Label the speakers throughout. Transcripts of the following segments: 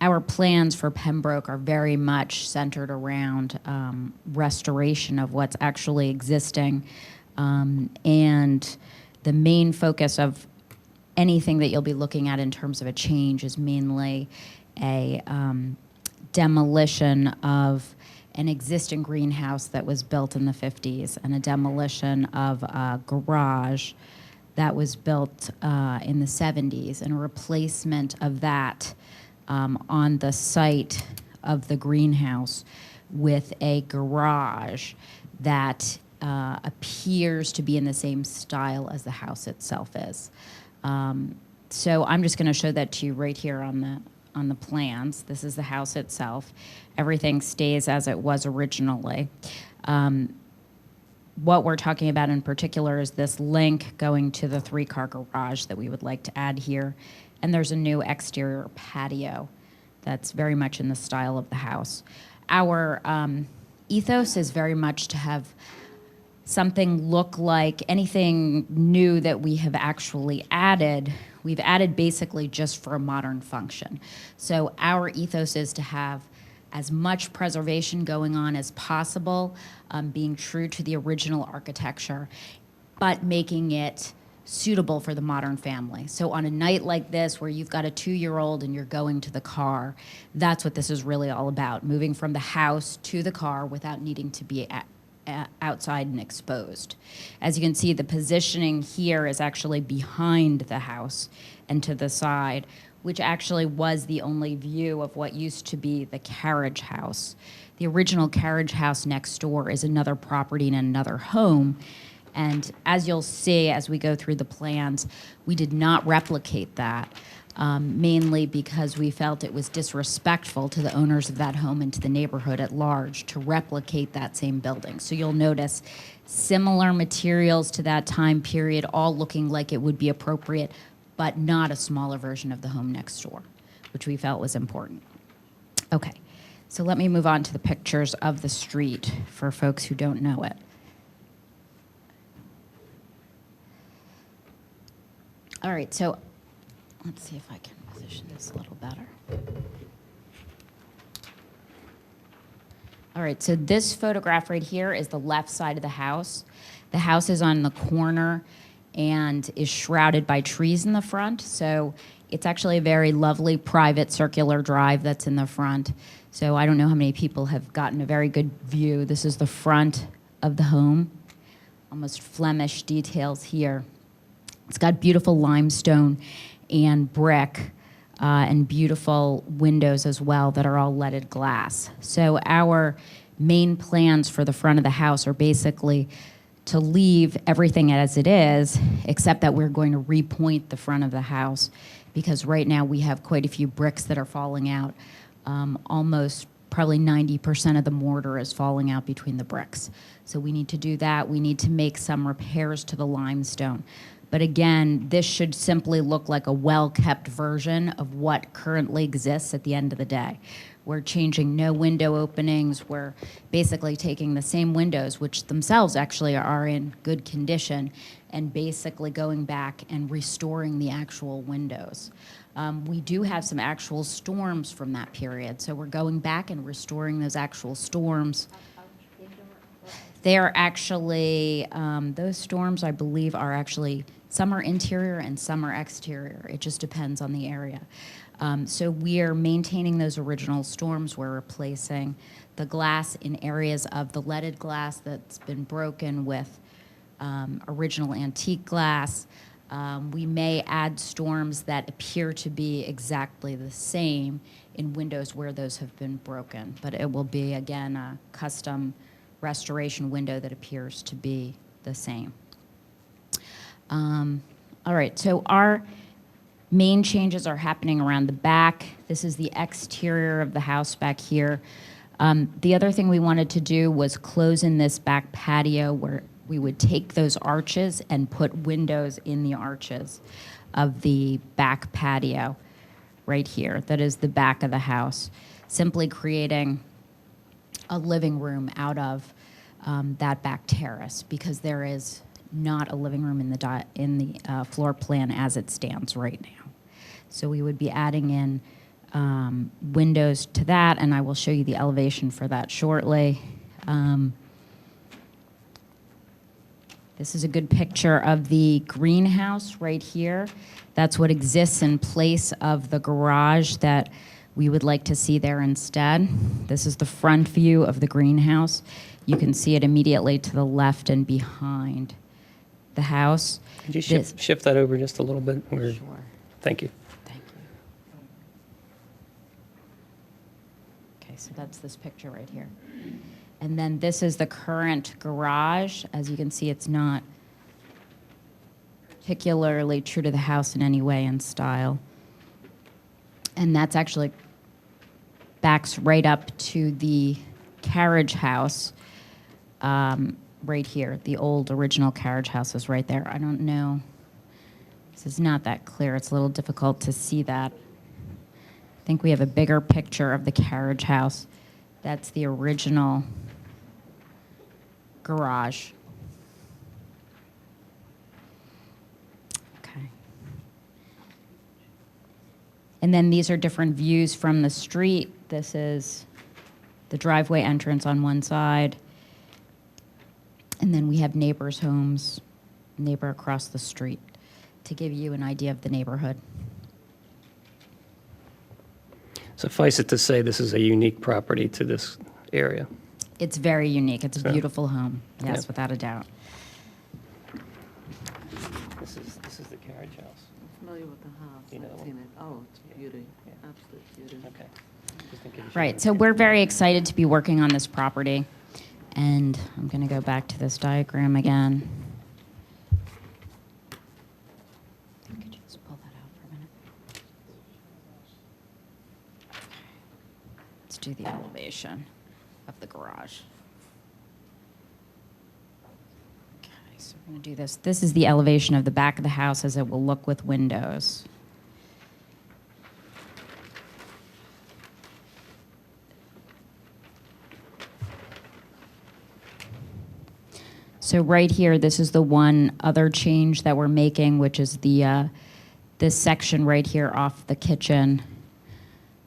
Speaker 1: our plans for Pembroke are very much centered around restoration of what's actually existing. And the main focus of anything that you'll be looking at in terms of a change is mainly a demolition of an existing greenhouse that was built in the 50s and a demolition of a garage that was built in the 70s and a replacement of that on the site of the greenhouse with a garage that appears to be in the same style as the house itself is. So I'm just going to show that to you right here on the plans. This is the house itself. Everything stays as it was originally. What we're talking about in particular is this link going to the 3-car garage that we would like to add here. And there's a new exterior patio that's very much in the style of the house. Our ethos is very much to have something look like anything new that we have actually added. We've added basically just for a modern function. So our ethos is to have as much preservation going on as possible, being true to the original architecture, but making it suitable for the modern family. So on a night like this where you've got a 2-year-old and you're going to the car, that's what this is really all about, moving from the house to the car without needing to be outside and exposed. As you can see, the positioning here is actually behind the house and to the side, which actually was the only view of what used to be the carriage house. The original carriage house next door is another property in another home. And as you'll see as we go through the plans, we did not replicate that, mainly because we felt it was disrespectful to the owners of that home and to the neighborhood at large to replicate that same building. So you'll notice similar materials to that time period, all looking like it would be appropriate, but not a smaller version of the home next door, which we felt was important. Okay, so let me move on to the pictures of the street for folks who don't know it. All right, so let's see if I can position this a little better. All right, so this photograph right here is the left side of the house. The house is on the corner and is shrouded by trees in the front. So it's actually a very lovely private circular drive that's in the front. So I don't know how many people have gotten a very good view. This is the front of the home, almost Flemish details here. It's got beautiful limestone and brick and beautiful windows as well that are all leaded glass. So our main plans for the front of the house are basically to leave everything as it is, except that we're going to repoint the front of the house because right now we have quite a few bricks that are falling out. Almost probably 90% of the mortar is falling out between the bricks. So we need to do that. We need to make some repairs to the limestone. But again, this should simply look like a well-kept version of what currently exists at the end of the day. We're changing no window openings. We're basically taking the same windows, which themselves actually are in good condition, and basically going back and restoring the actual windows. We do have some actual storms from that period, so we're going back and restoring those actual storms. They are actually, those storms, I believe, are actually, some are interior and some are exterior. It just depends on the area. So we are maintaining those original storms. We're replacing the glass in areas of the leaded glass that's been broken with original antique glass. We may add storms that appear to be exactly the same in windows where those have been broken, but it will be, again, a custom restoration window that appears to be the same. All right, so our main changes are happening around the back. This is the exterior of the house back here. The other thing we wanted to do was close in this back patio where we would take those arches and put windows in the arches of the back patio right here. That is the back of the house, simply creating a living room out of that back terrace because there is not a living room in the floor plan as it stands right now. So we would be adding in windows to that, and I will show you the elevation for that shortly. This is a good picture of the greenhouse right here. That's what exists in place of the garage that we would like to see there instead. This is the front view of the greenhouse. You can see it immediately to the left and behind the house.
Speaker 2: Could you
Speaker 1: This-
Speaker 2: shift that over just a little bit?
Speaker 1: Sure.
Speaker 2: Thank you.
Speaker 1: Thank you. Okay, so that's this picture right here. And then this is the current garage. As you can see, it's not particularly true to the house in any way in style. And that's actually backs right up to the carriage house right here. The old original carriage house is right there. I don't know. This is not that clear. It's a little difficult to see that. I think we have a bigger picture of the carriage house. That's the original garage. Okay. And then these are different views from the street. This is the driveway entrance on one side. And then we have neighbors' homes, neighbor across the street, to give you an idea of the neighborhood.
Speaker 2: Suffice it to say, this is a unique property to this area.
Speaker 1: It's very unique. It's a
Speaker 2: Yeah.
Speaker 1: beautiful home, yes,
Speaker 2: Yeah.
Speaker 1: without a doubt.
Speaker 2: This is the carriage house.
Speaker 3: I'm familiar with the house.
Speaker 2: You know
Speaker 3: I've
Speaker 2: one?
Speaker 3: seen it. Oh, it's a beauty.
Speaker 2: Yeah.
Speaker 3: Absolute beauty.
Speaker 2: Okay. Just in case you
Speaker 1: Right,
Speaker 2: wanted
Speaker 1: so
Speaker 2: to-
Speaker 1: we're very excited to be working on this property. And I'm going to go back to this diagram again. Could you just pull that out for a minute? Let's do the elevation of the garage. Okay, so we're going to do this. This is the elevation of the back of the house as it will look with windows. So right here, this is the one other change that we're making, which is the this section right here off the kitchen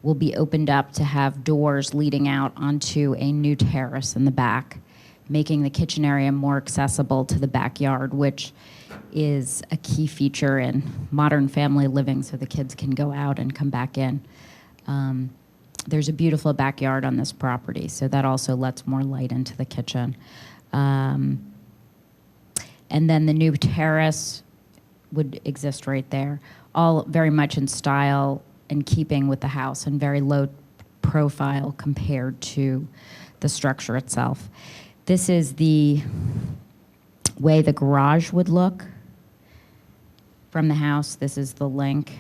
Speaker 1: will be opened up to have doors leading out onto a new terrace in the back, making the kitchen area more accessible to the backyard, which is a key feature in modern family living, so the kids can go out and come back in. There's a beautiful backyard on this property, so that also lets more light into the kitchen. And then the new terrace would exist right there, all very much in style and keeping with the house and very low profile compared to the structure itself. This is the way the garage would look from the house. This is the link.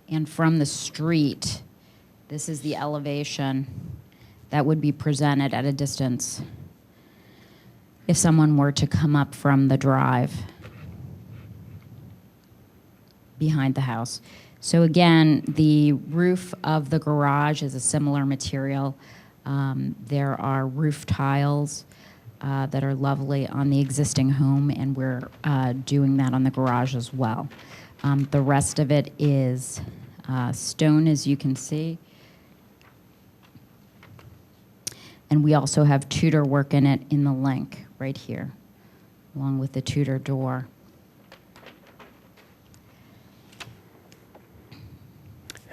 Speaker 1: And from the street, this is the elevation that would be presented at a distance if someone were to come up from the drive behind the house. So again, the roof of the garage is a similar material. There are roof tiles that are lovely on the existing home, and we're doing that on the garage as well. The rest of it is stone, as you can see. And we also have Tudor work in it in the link right here, along with the Tudor door.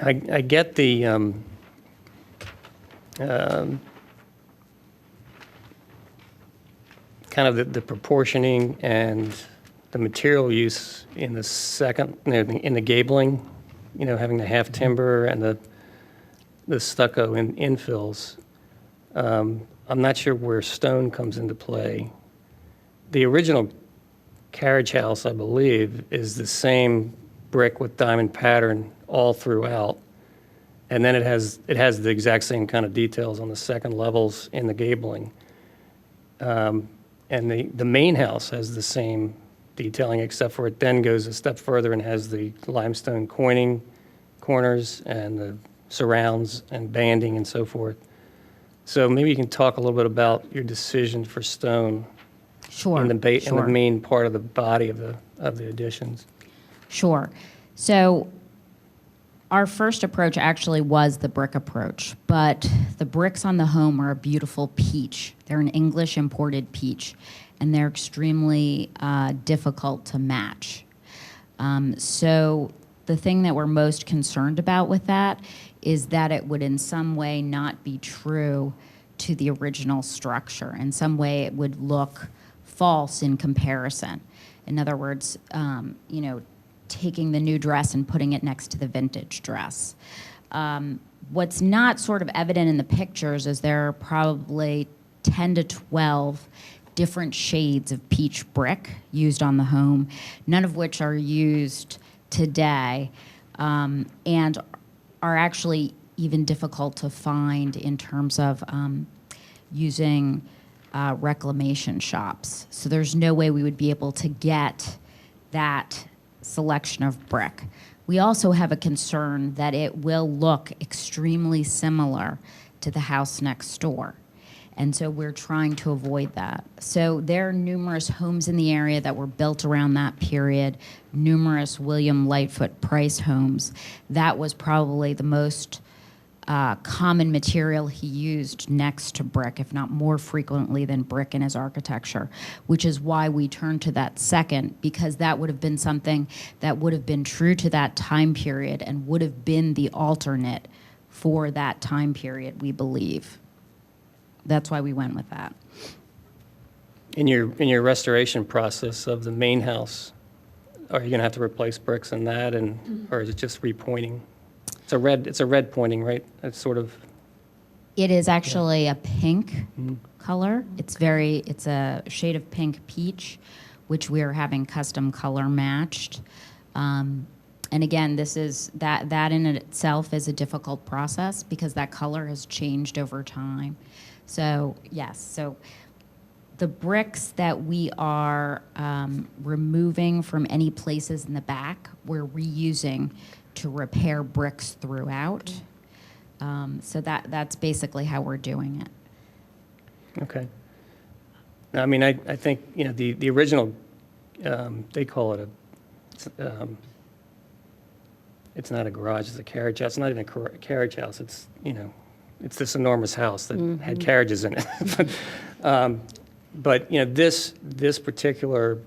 Speaker 2: I get the kind of the proportioning and the material use in the second, in the gabling, having the half timber and the stucco infills. I'm not sure where stone comes into play. The original carriage house, I believe, is the same brick with diamond pattern all throughout. And then it has the exact same kind of details on the second levels in the gabling. And the main house has the same detailing, except for it then goes a step further and has the limestone coining corners and the surrounds and banding and so forth. So maybe you can talk a little bit about your decision for stone
Speaker 1: Sure,
Speaker 2: in the
Speaker 1: sure.
Speaker 2: main part of the body of the the additions.
Speaker 1: Sure. So our first approach actually was the brick approach, but the bricks on the home are a beautiful peach. They're an English imported peach, and they're extremely difficult to match. So the thing that we're most concerned about with that is that it would in some way not be true to the original structure. In some way, it would look false in comparison. In other words, taking the new dress and putting it next to the vintage dress. What's not sort of evident in the pictures is there are probably 10 to 12 different shades of peach brick used on the home, none of which are used today, and are actually even difficult to find in terms of using reclamation shops. So there's no way we would be able to get that selection of brick. We also have a concern that it will look extremely similar to the house next door. And so we're trying to avoid that. So there are numerous homes in the area that were built around that period, numerous William Lightfoot Price homes. That was probably the most common material he used next to brick, if not more frequently than brick in his architecture, which is why we turned to that second, because that would have been something that would have been true to that time period and would have been the alternate for that time period, we believe. That's why we went with that.
Speaker 2: In your restoration process of the main house, are you going to have to replace bricks in that, or is it just repointing? It's a red pointing, right? It's sort of.
Speaker 1: It is actually a pink color. It's a shade of pink peach, which we are having custom color matched. And again, that in itself is a difficult process because that color has changed over time. So yes, so the bricks that we are removing from any places in the back, we're reusing to repair bricks throughout. So that's basically how we're doing it.
Speaker 2: Okay. I mean, I think, the original, they call it it's not a garage, it's a carriage house. It's not even a carriage house. It's, it's this enormous house that had carriages in it. But this particular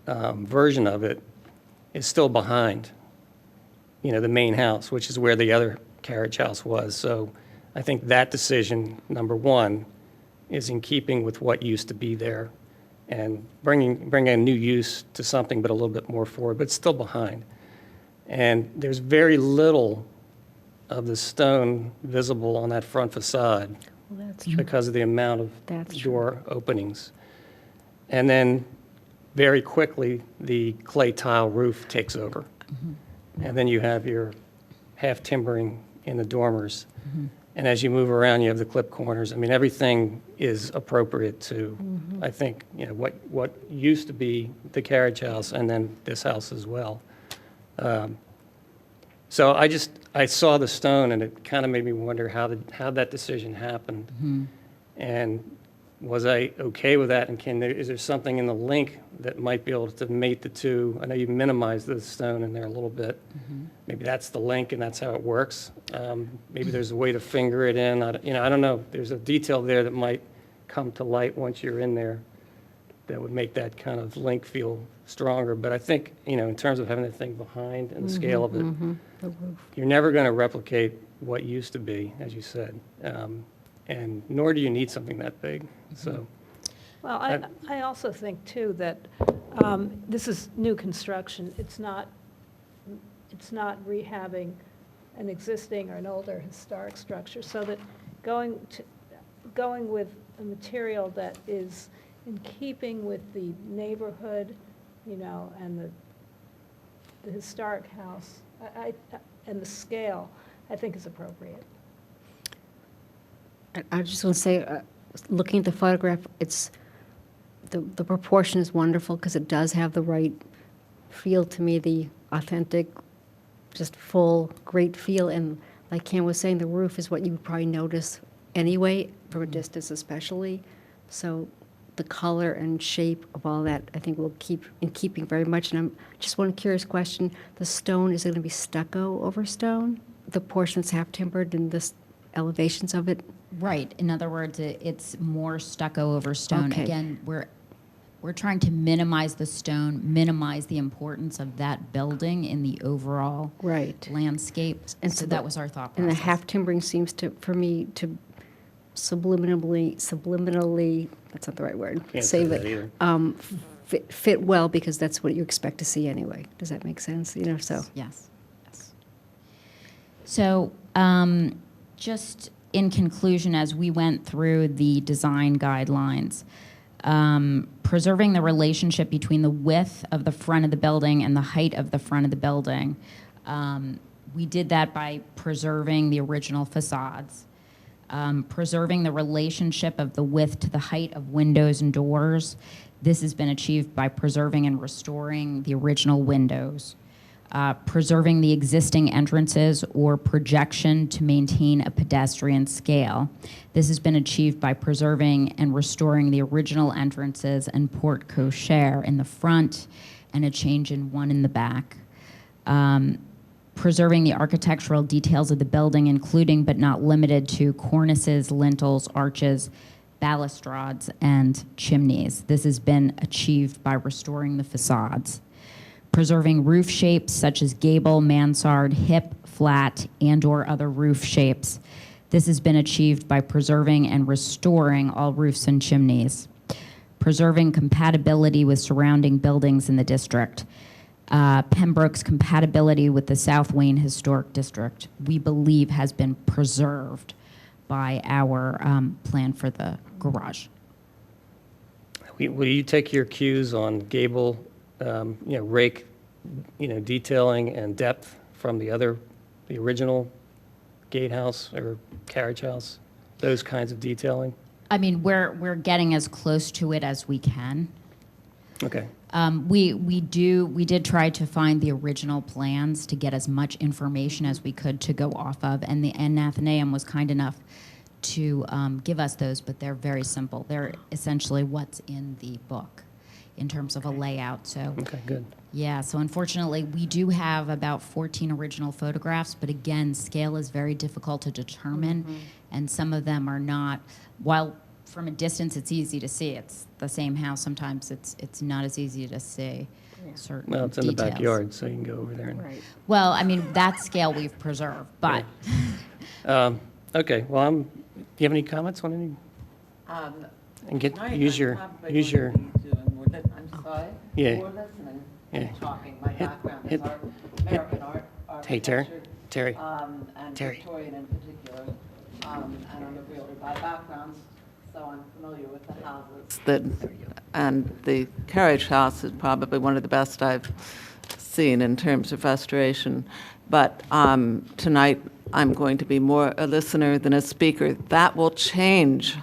Speaker 2: version of it is still behind, the main house, which is where the other carriage house was. So I think that decision, number one, is in keeping with what used to be there and bringing a new use to something, but a little bit more forward, but still behind. And there's very little of the stone visible on that front facade
Speaker 4: Well, that's true.
Speaker 2: because of the amount of
Speaker 4: That's
Speaker 2: door openings. And then very quickly, the clay tile roof takes over. And then you have your half timbering in the dormers. And as you move around, you have the clip corners. I mean, everything is appropriate to, I think, what used to be the carriage house and then this house as well. So I saw the stone and it kind of made me wonder how that decision happened. And was I okay with that? And is there something in the link that might be able to mate the two? I know you minimized the stone in there a little bit. Maybe that's the link and that's how it works. Maybe there's a way to finger it in. I don't know. There's a detail there that might come to light once you're in there that would make that kind of link feel stronger. But I think, in terms of having the thing behind and the scale of it,
Speaker 4: The roof.
Speaker 2: you're never going to replicate what used to be, as you said. And nor do you need something that big. So,
Speaker 5: Well, I also think, too, that this is new construction. It's not rehabbing an existing or an older historic structure, so that going with a material that is in keeping with the neighborhood, and the historic house, and the scale, I think is appropriate.
Speaker 4: I just want to say, looking at the photograph, the proportion is wonderful because it does have the right feel to me, the authentic, just full, great feel. And like Cam was saying, the roof is what you would probably notice anyway, from a distance especially. So the color and shape of all that, I think will keep in keeping very much. And I'm just one curious question, the stone, is it going to be stucco over stone? The portion that's half timbered and the elevations of it?
Speaker 1: Right. In other words, it's more stucco over stone.
Speaker 4: Okay.
Speaker 1: Again, we're trying to minimize the stone, minimize the importance of that building in the overall
Speaker 4: Right.
Speaker 1: landscape.
Speaker 4: And
Speaker 1: So
Speaker 4: so
Speaker 1: that
Speaker 4: the-
Speaker 1: was our thought
Speaker 4: And the
Speaker 1: process.
Speaker 4: half timbering seems to, for me, to subliminally, that's not the right word,
Speaker 2: Can't
Speaker 4: save
Speaker 2: say that
Speaker 4: it,
Speaker 2: either.
Speaker 4: fit well because that's what you expect to see anyway. Does that make sense? You know, so.
Speaker 1: Yes. Yes. So, just in conclusion, as we went through the design guidelines, preserving the relationship between the width of the front of the building and the height of the front of the building. We did that by preserving the original facades, preserving the relationship of the width to the height of windows and doors. This has been achieved by preserving and restoring the original windows. Preserving the existing entrances or projection to maintain a pedestrian scale. This has been achieved by preserving and restoring the original entrances and porte cochere in the front and a change in one in the back. Preserving the architectural details of the building, including but not limited to cornices, lintels, arches, balustrades, and chimneys. This has been achieved by restoring the facades. Preserving roof shapes such as gable, mansard, hip, flat, and/or other roof shapes. This has been achieved by preserving and restoring all roofs and chimneys. Preserving compatibility with surrounding buildings in the district. Pembroke's compatibility with the South Wayne Historic District, we believe, has been preserved by our plan for the garage.
Speaker 2: Will you take your cues on gable, rake, detailing and depth from the original gatehouse or carriage house? Those kinds of detailing?
Speaker 1: I mean, we're getting as close to it as we can.
Speaker 2: Okay.
Speaker 1: We did try to find the original plans to get as much information as we could to go off of, and Athenaeum was kind enough to give us those, but they're very simple. They're essentially what's in the book in terms of a layout. So
Speaker 2: Okay, good.
Speaker 1: yeah, so unfortunately, we do have about 14 original photographs, but again, scale is very difficult to determine, and some of them are not, while from a distance it's easy to see, it's the same house, sometimes it's not as easy to see certain
Speaker 2: Well, it's in the
Speaker 1: details.
Speaker 2: backyard, so you can go over there.
Speaker 4: Right.
Speaker 1: Well, I mean, that scale we've preserved, but
Speaker 2: Okay, well, do you have any comments on any? And use your,
Speaker 3: I'm sorry.
Speaker 2: Yeah.
Speaker 3: For listening
Speaker 2: Yeah.
Speaker 3: and talking. My background is
Speaker 2: hit-
Speaker 3: art, American art,
Speaker 2: Hey, Terry,
Speaker 3: architecture,
Speaker 2: Terry,
Speaker 3: and
Speaker 2: Terry.
Speaker 3: Victorian in particular. And I'm a realtor by background, so I'm familiar with the houses. And the carriage house is probably one of the best I've seen in terms of restoration. But tonight, I'm going to be more a listener than a speaker. That will change.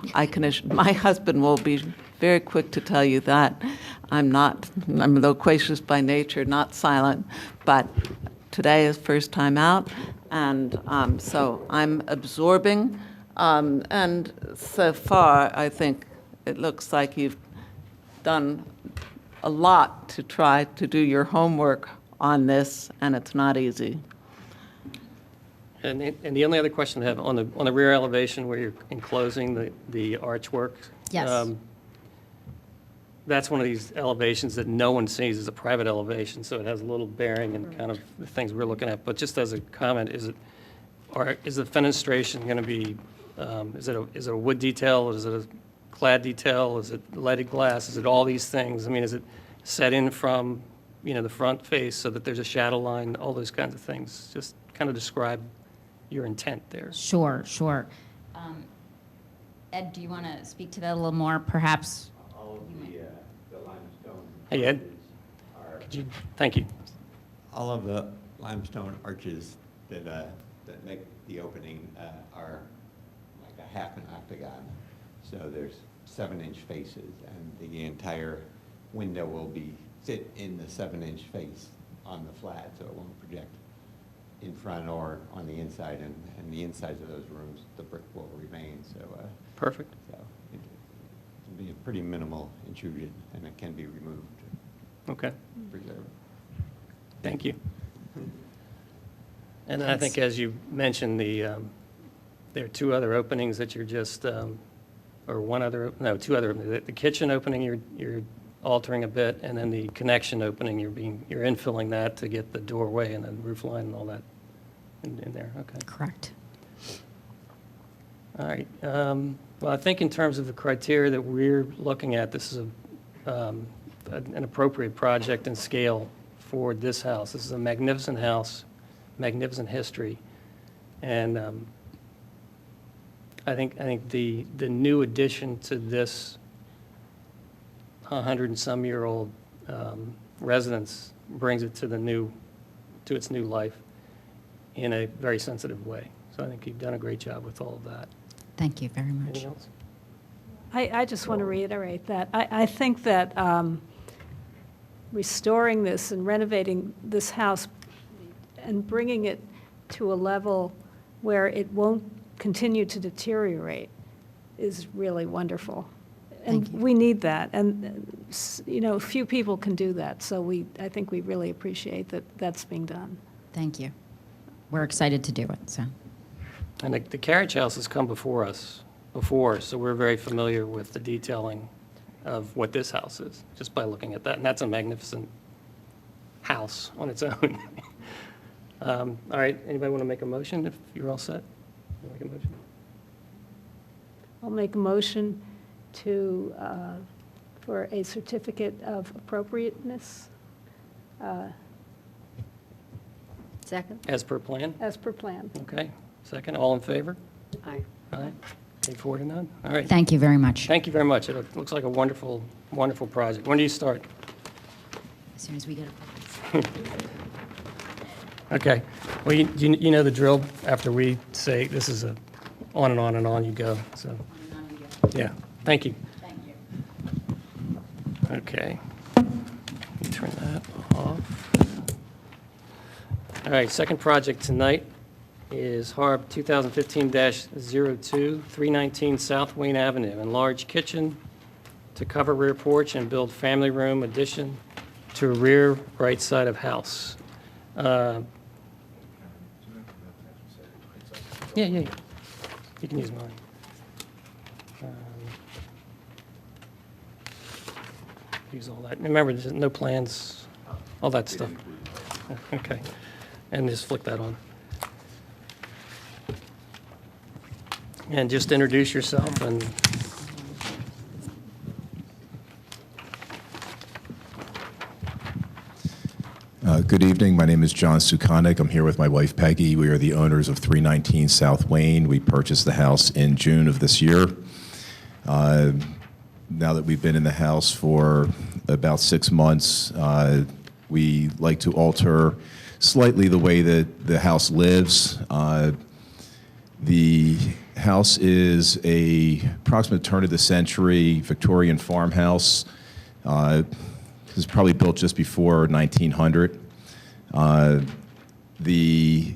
Speaker 3: My husband will be very quick to tell you that. I'm loquacious by nature, not silent, but today is first time out, and so I'm absorbing, and so far, I think it looks like you've done a lot to try to do your homework on this, and it's not easy.
Speaker 2: And the only other question I have, on the rear elevation where you're enclosing the archwork.
Speaker 1: yes.
Speaker 2: That's one of these elevations that no one sees as a private elevation, so it has a little bearing and kind of the things we're looking at. But just as a comment, is the fenestration going to be, is it a wood detail? Is it a clad detail? Is it leaded glass? Is it all these things? I mean, is it set in from, the front face so that there's a shadow line, all those kinds of things? Just kind of describe your intent there.
Speaker 1: Sure. Ed, do you want to speak to that a little more, perhaps?
Speaker 6: All of the limestone.
Speaker 2: Hey, Ed.
Speaker 6: arches
Speaker 2: Thank you.
Speaker 6: All of the limestone arches that make the opening are like a half an octagon. So there's 7-inch faces, and the entire window will sit in the 7-inch face on the flat, so it won't project in front or on the inside, and the insides of those rooms, the brick will remain, so.
Speaker 2: Perfect.
Speaker 6: So it'll be a pretty minimal intrusion, and it can be removed,
Speaker 2: Okay,
Speaker 6: preserved.
Speaker 2: thank you. And I think, as you mentioned, there are two other openings that you're just, or one other, no, two other, the kitchen opening you're altering a bit, and then the connection opening, you're infilling that to get the doorway and the roof line and all that in there, okay.
Speaker 1: Correct.
Speaker 2: All right. Well, I think in terms of the criteria that we're looking at, this is an appropriate project and scale for this house. This is a magnificent house, magnificent history, and I think the new addition to this 100-and-some-year-old residence brings it to its new life in a very sensitive way. So I think you've done a great job with all of that.
Speaker 1: Thank you very much.
Speaker 2: Anything else?
Speaker 5: I just want to reiterate that. I think that restoring this and renovating this house and bringing it to a level where it won't continue to deteriorate is really wonderful. And
Speaker 1: Thank you.
Speaker 5: we need that. And, few people can do that. So I think we really appreciate that that's being done.
Speaker 1: Thank you. We're excited to do it, so.
Speaker 2: And the carriage house has come before us before, so we're very familiar with the detailing of what this house is, just by looking at that. And that's a magnificent house on its own. All right, anybody want to make a motion if you're all set? You wanna make a motion?
Speaker 5: I'll make a motion for a certificate of appropriateness
Speaker 4: Second?
Speaker 2: As per plan?
Speaker 5: as per plan.
Speaker 2: Okay, second, all in favor?
Speaker 4: Aye.
Speaker 2: Aye. 4 to none? All right.
Speaker 1: Thank you very much.
Speaker 2: Thank you very much. It looks like a wonderful, wonderful project. When do you start?
Speaker 1: As soon as we get it.
Speaker 2: Okay. Well, you know the drill. After we say this is a on and on and on you go. So, yeah. Thank you.
Speaker 1: Thank you.
Speaker 2: Okay. Let me turn that off. All right. Second project tonight is HARB 2015-02, 319 South Wayne Avenue. Enlarge kitchen to cover rear porch and build family room addition to rear right side of house. Yeah. You can use mine. Use all that. Remember, there's no plans, all that stuff. Okay. And just flick that on. And just introduce yourself and
Speaker 7: Good evening. My name is John Sukanik. I'm here with my wife, Peggy. We are the owners of 319 South Wayne. We purchased the house in June of this year. Now that we've been in the house for about 6 months, we like to alter slightly the way that the house lives. The house is a approximate turn of the century Victorian farmhouse. It was probably built just before 1900. The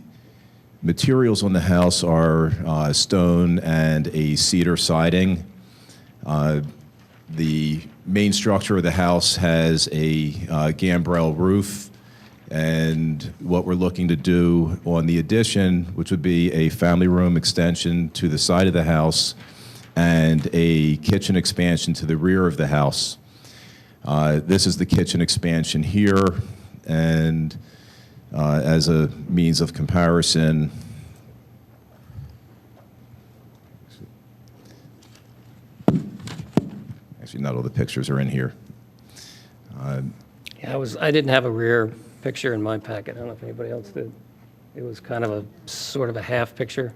Speaker 7: materials on the house are stone and a cedar siding. The main structure of the house has a gambrel roof, and what we're looking to do on the addition, which would be a family room extension to the side of the house and a kitchen expansion to the rear of the house. This is the kitchen expansion here, and as a means of comparison, actually not all the pictures are in here.
Speaker 2: yeah, I didn't have a rear picture in my packet. I don't know if anybody else did. It was kind of a sort of a half picture.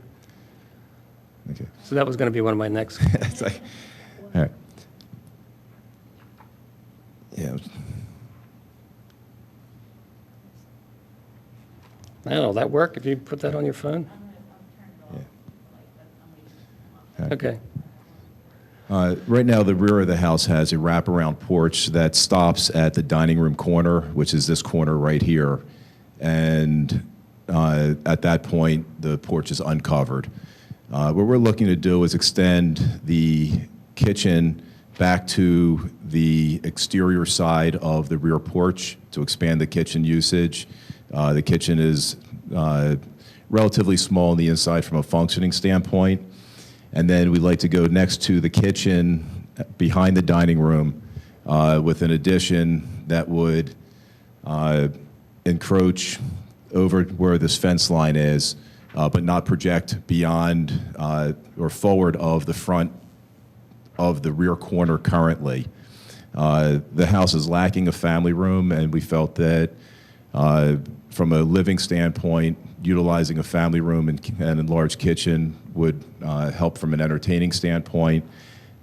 Speaker 7: Okay.
Speaker 2: So that was going to be one of my next.
Speaker 7: It's like, all right. Yeah.
Speaker 2: I don't know, that work if you put that on your phone? Okay.
Speaker 7: Right now, the rear of the house has a wraparound porch that stops at the dining room corner, which is this corner right here. And at that point, the porch is uncovered. What we're looking to do is extend the kitchen back to the exterior side of the rear porch to expand the kitchen usage. The kitchen is relatively small on the inside from a functioning standpoint. And then we'd like to go next to the kitchen behind the dining room with an addition that would encroach over where this fence line is, but not project beyond or forward of the front of the rear corner currently. The house is lacking a family room, and we felt that from a living standpoint, utilizing a family room and an enlarged kitchen would help from an entertaining standpoint.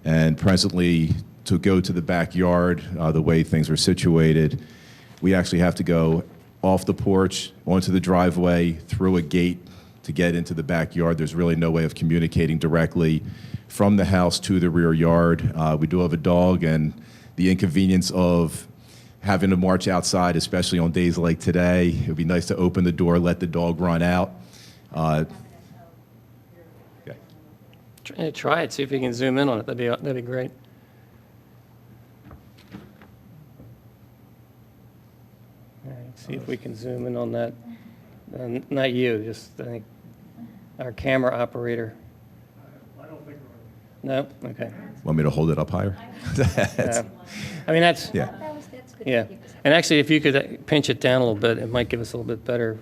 Speaker 7: And presently, to go to the backyard, the way things are situated, we actually have to go off the porch, onto the driveway, through a gate to get into the backyard. There's really no way of communicating directly from the house to the rear yard. We do have a dog, and the inconvenience of having to march outside, especially on days like today, it would be nice to open the door, let the dog run out. Okay.
Speaker 2: Try it, see if you can zoom in on it. That'd be great. All right, see if we can zoom in on that. Not you, just I think our camera operator. I don't think we're. No? Okay.
Speaker 7: Want me to hold it up higher?
Speaker 2: I mean, that's,
Speaker 7: Yeah.
Speaker 4: That's good.
Speaker 2: yeah. And actually, if you could pinch it down a little bit, it might give us a little bit better,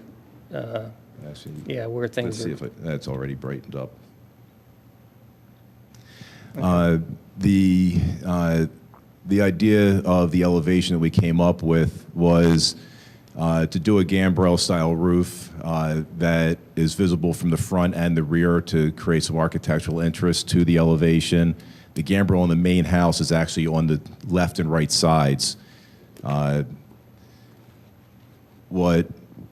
Speaker 7: Actually,
Speaker 2: yeah, where
Speaker 7: let's
Speaker 2: things
Speaker 7: see
Speaker 2: are.
Speaker 7: if that's already brightened up. The idea of the elevation that we came up with was to do a gambrel-style roof that is visible from the front and the rear to create some architectural interest to the elevation. The gambrel in the main house is actually on the left and right sides. What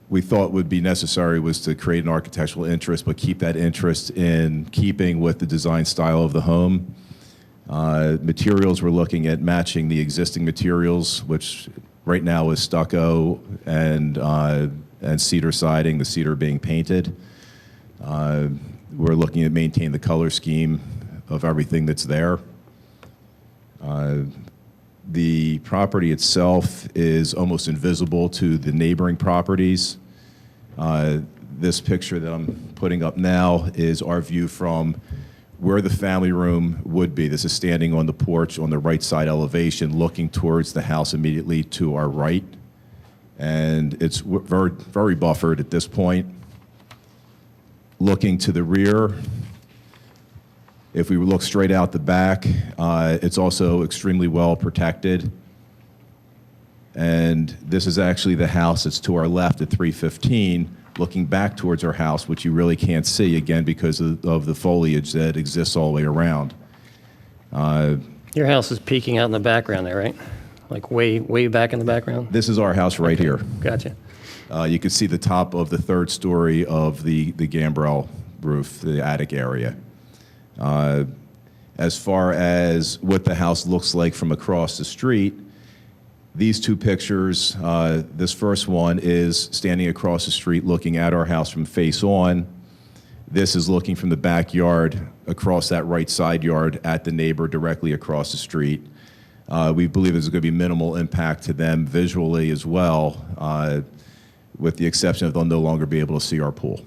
Speaker 7: we thought would be necessary was to create an architectural interest, but keep that interest in keeping with the design style of the home. Materials, we're looking at matching the existing materials, which right now is stucco and cedar siding, the cedar being painted. We're looking at maintain the color scheme of everything that's there. The property itself is almost invisible to the neighboring properties. This picture that I'm putting up now is our view from where the family room would be. This is standing on the porch on the right side elevation, looking towards the house immediately to our right. And it's very, very buffered at this point. Looking to the rear, if we look straight out the back, it's also extremely well protected. And this is actually the house that's to our left at 315, looking back towards our house, which you really can't see, again, because of the foliage that exists all the way around.
Speaker 2: Your house is peeking out in the background there, right? Like way, way back in the background?
Speaker 7: This is our house right here.
Speaker 2: Gotcha.
Speaker 7: You can see the top of the third story of the gambrel roof, the attic area. As far as what the house looks like from across the street, these two pictures, this first one is standing across the street looking at our house from face on. This is looking from the backyard across that right side yard at the neighbor directly across the street. We believe there's going to be minimal impact to them visually as well, with the exception of they'll no longer be able to see our pool.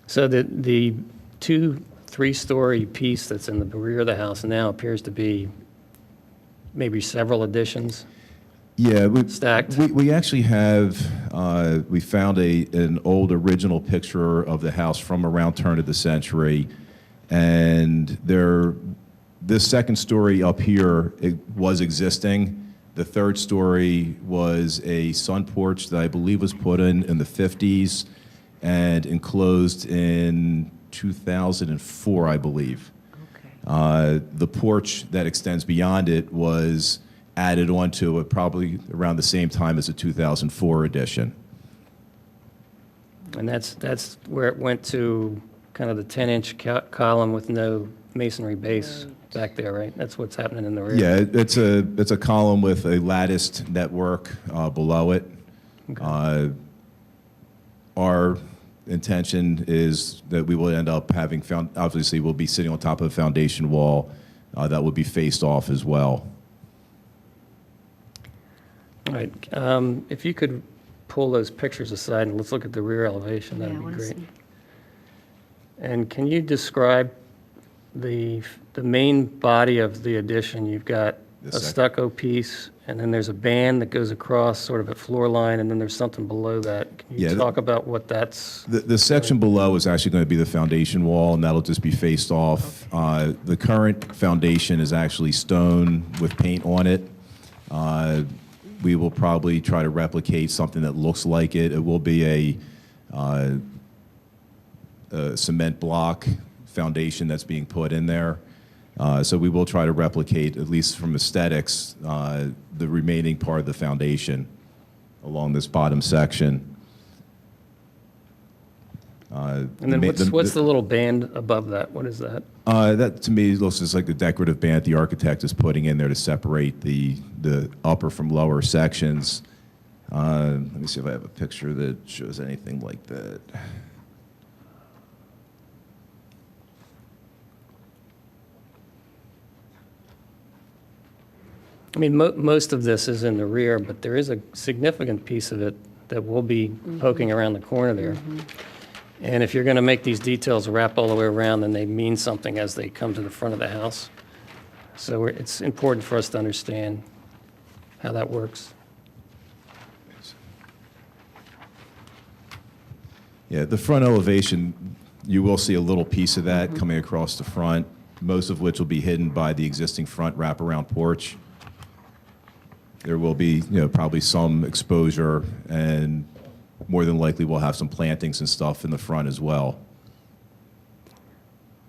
Speaker 2: So the 2-3-story piece that's in the rear of the house now appears to be maybe several additions.
Speaker 7: Yeah,
Speaker 2: Stacked.
Speaker 7: We actually have, we found an old original picture of the house from around turn of the century, and this second story up here, it was existing. The third story was a sun porch that I believe was put in the 50s and enclosed in 2004, I believe.
Speaker 3: Okay.
Speaker 7: The porch that extends beyond it was added onto it probably around the same time as the 2004 edition.
Speaker 2: And that's where it went to kind of the 10-inch column with no masonry base back there, right? That's what's happening in the rear.
Speaker 7: Yeah, it's a column with a latticed network below it.
Speaker 2: Okay.
Speaker 7: Our intention is that we will end up having, obviously, we'll be sitting on top of a foundation wall that will be faced off as well.
Speaker 2: All right, if you could pull those pictures aside and let's look at the rear elevation,
Speaker 4: Yeah, I
Speaker 2: that'd be
Speaker 4: wanna
Speaker 2: great.
Speaker 4: see.
Speaker 2: And can you describe the main body of the addition? You've got a
Speaker 7: This sec-
Speaker 2: stucco piece, and then there's a band that goes across sort of at floor line, and then there's something below that. Can
Speaker 7: Yeah,
Speaker 2: you talk about what that's?
Speaker 7: The section below is actually going to be the foundation wall, and that'll just be faced off. The current foundation is actually stone with paint on it. We will probably try to replicate something that looks like it. It will be a cement block foundation that's being put in there. So we will try to replicate, at least from aesthetics, the remaining part of the foundation along this bottom section.
Speaker 2: And then what's the little band above that? What is that?
Speaker 7: That to me looks just like the decorative band the architect is putting in there to separate the upper from lower sections. Let me see if I have a picture that shows anything like that.
Speaker 2: I mean, most of this is in the rear, but there is a significant piece of it that will be poking around the corner there. And if you're going to make these details wrap all the way around, then they mean something as they come to the front of the house. So it's important for us to understand how that works.
Speaker 7: Yeah, the front elevation, you will see a little piece of that coming across the front, most of which will be hidden by the existing front wraparound porch. There will be, probably some exposure, and more than likely we'll have some plantings and stuff in the front as well.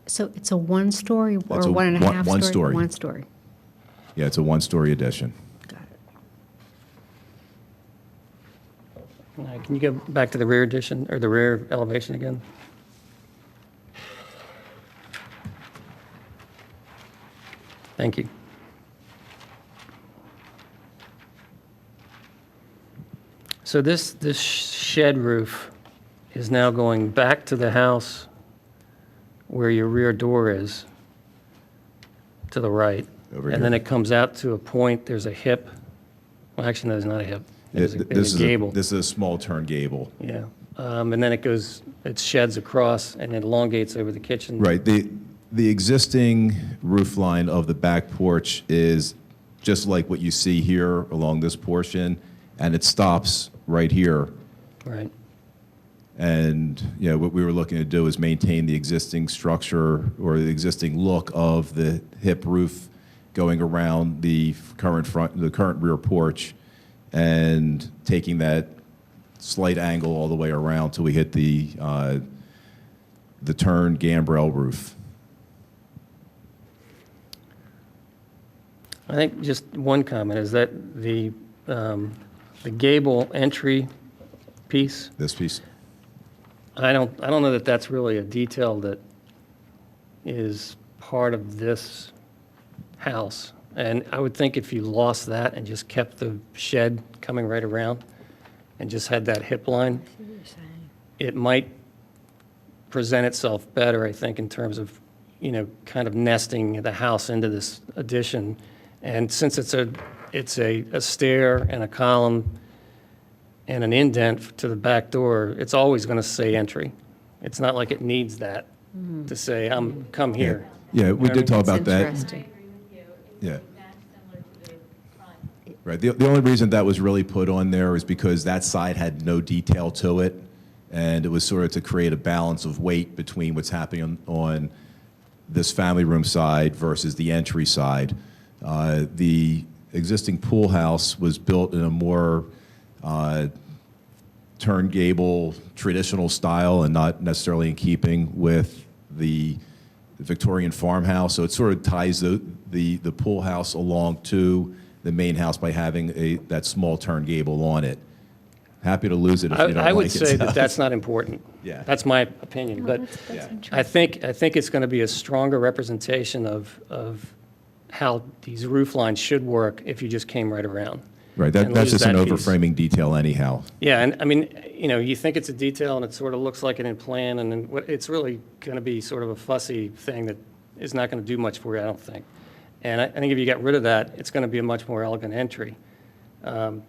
Speaker 4: So it's a one-story or
Speaker 7: It's a
Speaker 4: one and a half
Speaker 7: one
Speaker 4: story?
Speaker 7: story.
Speaker 4: One story.
Speaker 7: Yeah, it's a one-story addition.
Speaker 4: Got it.
Speaker 2: All right, can you go back to the rear addition, or the rear elevation again? Thank you. So this shed roof is now going back to the house where your rear door is, to the right.
Speaker 7: Over
Speaker 2: And then
Speaker 7: here.
Speaker 2: it comes out to a point, there's a hip. Well, actually, no, there's not a hip. There's a
Speaker 7: This
Speaker 2: gable.
Speaker 7: is a small turn gable.
Speaker 2: Yeah, and then it sheds across and it elongates over the kitchen.
Speaker 7: Right. The existing roof line of the back porch is just like what you see here along this portion, and it stops right here.
Speaker 2: Right.
Speaker 7: And, what we were looking to do is maintain the existing structure or the existing look of the hip roof going around the current rear porch, and taking that slight angle all the way around till we hit the turn gambrel roof.
Speaker 2: I think just one comment is that the gable entry piece,
Speaker 7: This piece.
Speaker 2: I don't know that that's really a detail that is part of this house. And I would think if you lost that and just kept the shed coming right around and just had that hip line, it might present itself better, I think, in terms of, kind of nesting the house into this addition. And since it's a stair and a column and an indent to the back door, it's always going to say entry. It's not like it needs that to say, come here.
Speaker 7: Yeah, we did talk about that.
Speaker 4: Interesting.
Speaker 7: Yeah. Right. The only reason that was really put on there is because that side had no detail to it, and it was sort of to create a balance of weight between what's happening on this family room side versus the entry side. The existing pool house was built in a more turn gable traditional style and not necessarily in keeping with the Victorian farmhouse. So it sort of ties the pool house along to the main house by having that small turn gable on it. Happy to lose it if you don't like it.
Speaker 2: I would say that that's not important.
Speaker 7: Yeah.
Speaker 2: That's my opinion, but I think it's going to be a stronger representation of how these roof lines should work if you just came right around.
Speaker 7: Right,
Speaker 2: and
Speaker 7: that's
Speaker 2: lose
Speaker 7: just an
Speaker 2: that piece.
Speaker 7: overframing detail anyhow.
Speaker 2: Yeah, and I mean, you know, you think it's a detail and it sort of looks like it in plan, and then it's really going to be sort of a fussy thing that is not going to do much for you, I don't think. And I think if you get rid of that, it's going to be a much more elegant entry. I've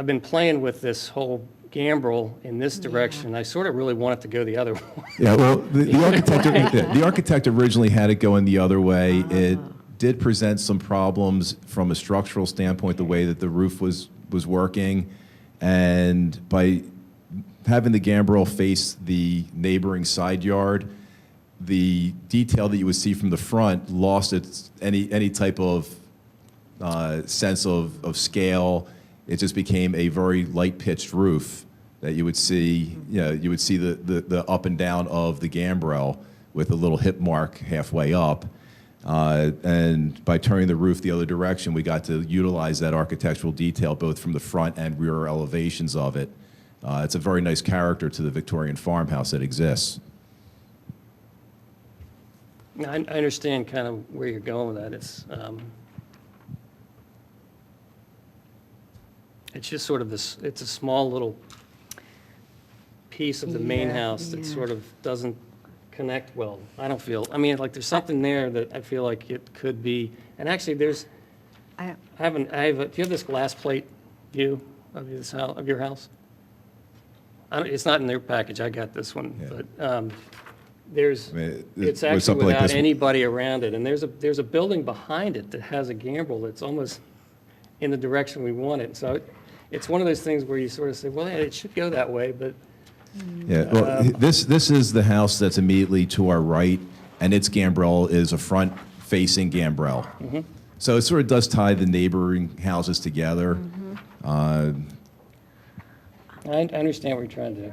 Speaker 2: been playing with this whole gambrel in this direction. I sort of really want it to go the other way.
Speaker 7: Yeah, well, the architect originally had it going the other way. It did present some problems from a structural standpoint, the way that the roof was working. And by having the gambrel face the neighboring side yard, the detail that you would see from the front lost its any type of sense of scale. It just became a very light-pitched roof that you would see. You know, you would see the up and down of the gambrel with a little hip mark halfway up. And by turning the roof the other direction, we got to utilize that architectural detail both from the front and rear elevations of it. It's a very nice character to the Victorian farmhouse that exists.
Speaker 2: Now, I understand kind of where you're going with that. It's just sort of this, it's a small little piece of the main house that sort of doesn't connect well. I don't feel, I mean, like there's something there that I feel like it could be, and actually there's, do you have this glass plate view of this house, of your house? It's not in their package, I got this one,
Speaker 7: Yeah.
Speaker 2: but it's
Speaker 7: with
Speaker 2: actually
Speaker 7: something like
Speaker 2: without
Speaker 7: this-
Speaker 2: anybody around it, and there's a building behind it that has a gambrel that's almost in the direction we want it, so it's one of those things where you sort of say, well, yeah, it should go that way, but
Speaker 7: Yeah, well, this is the house that's immediately to our right, and its gambrel is a front-facing gambrel. So it sort of does tie the neighboring houses together.
Speaker 2: I understand what you're trying to do.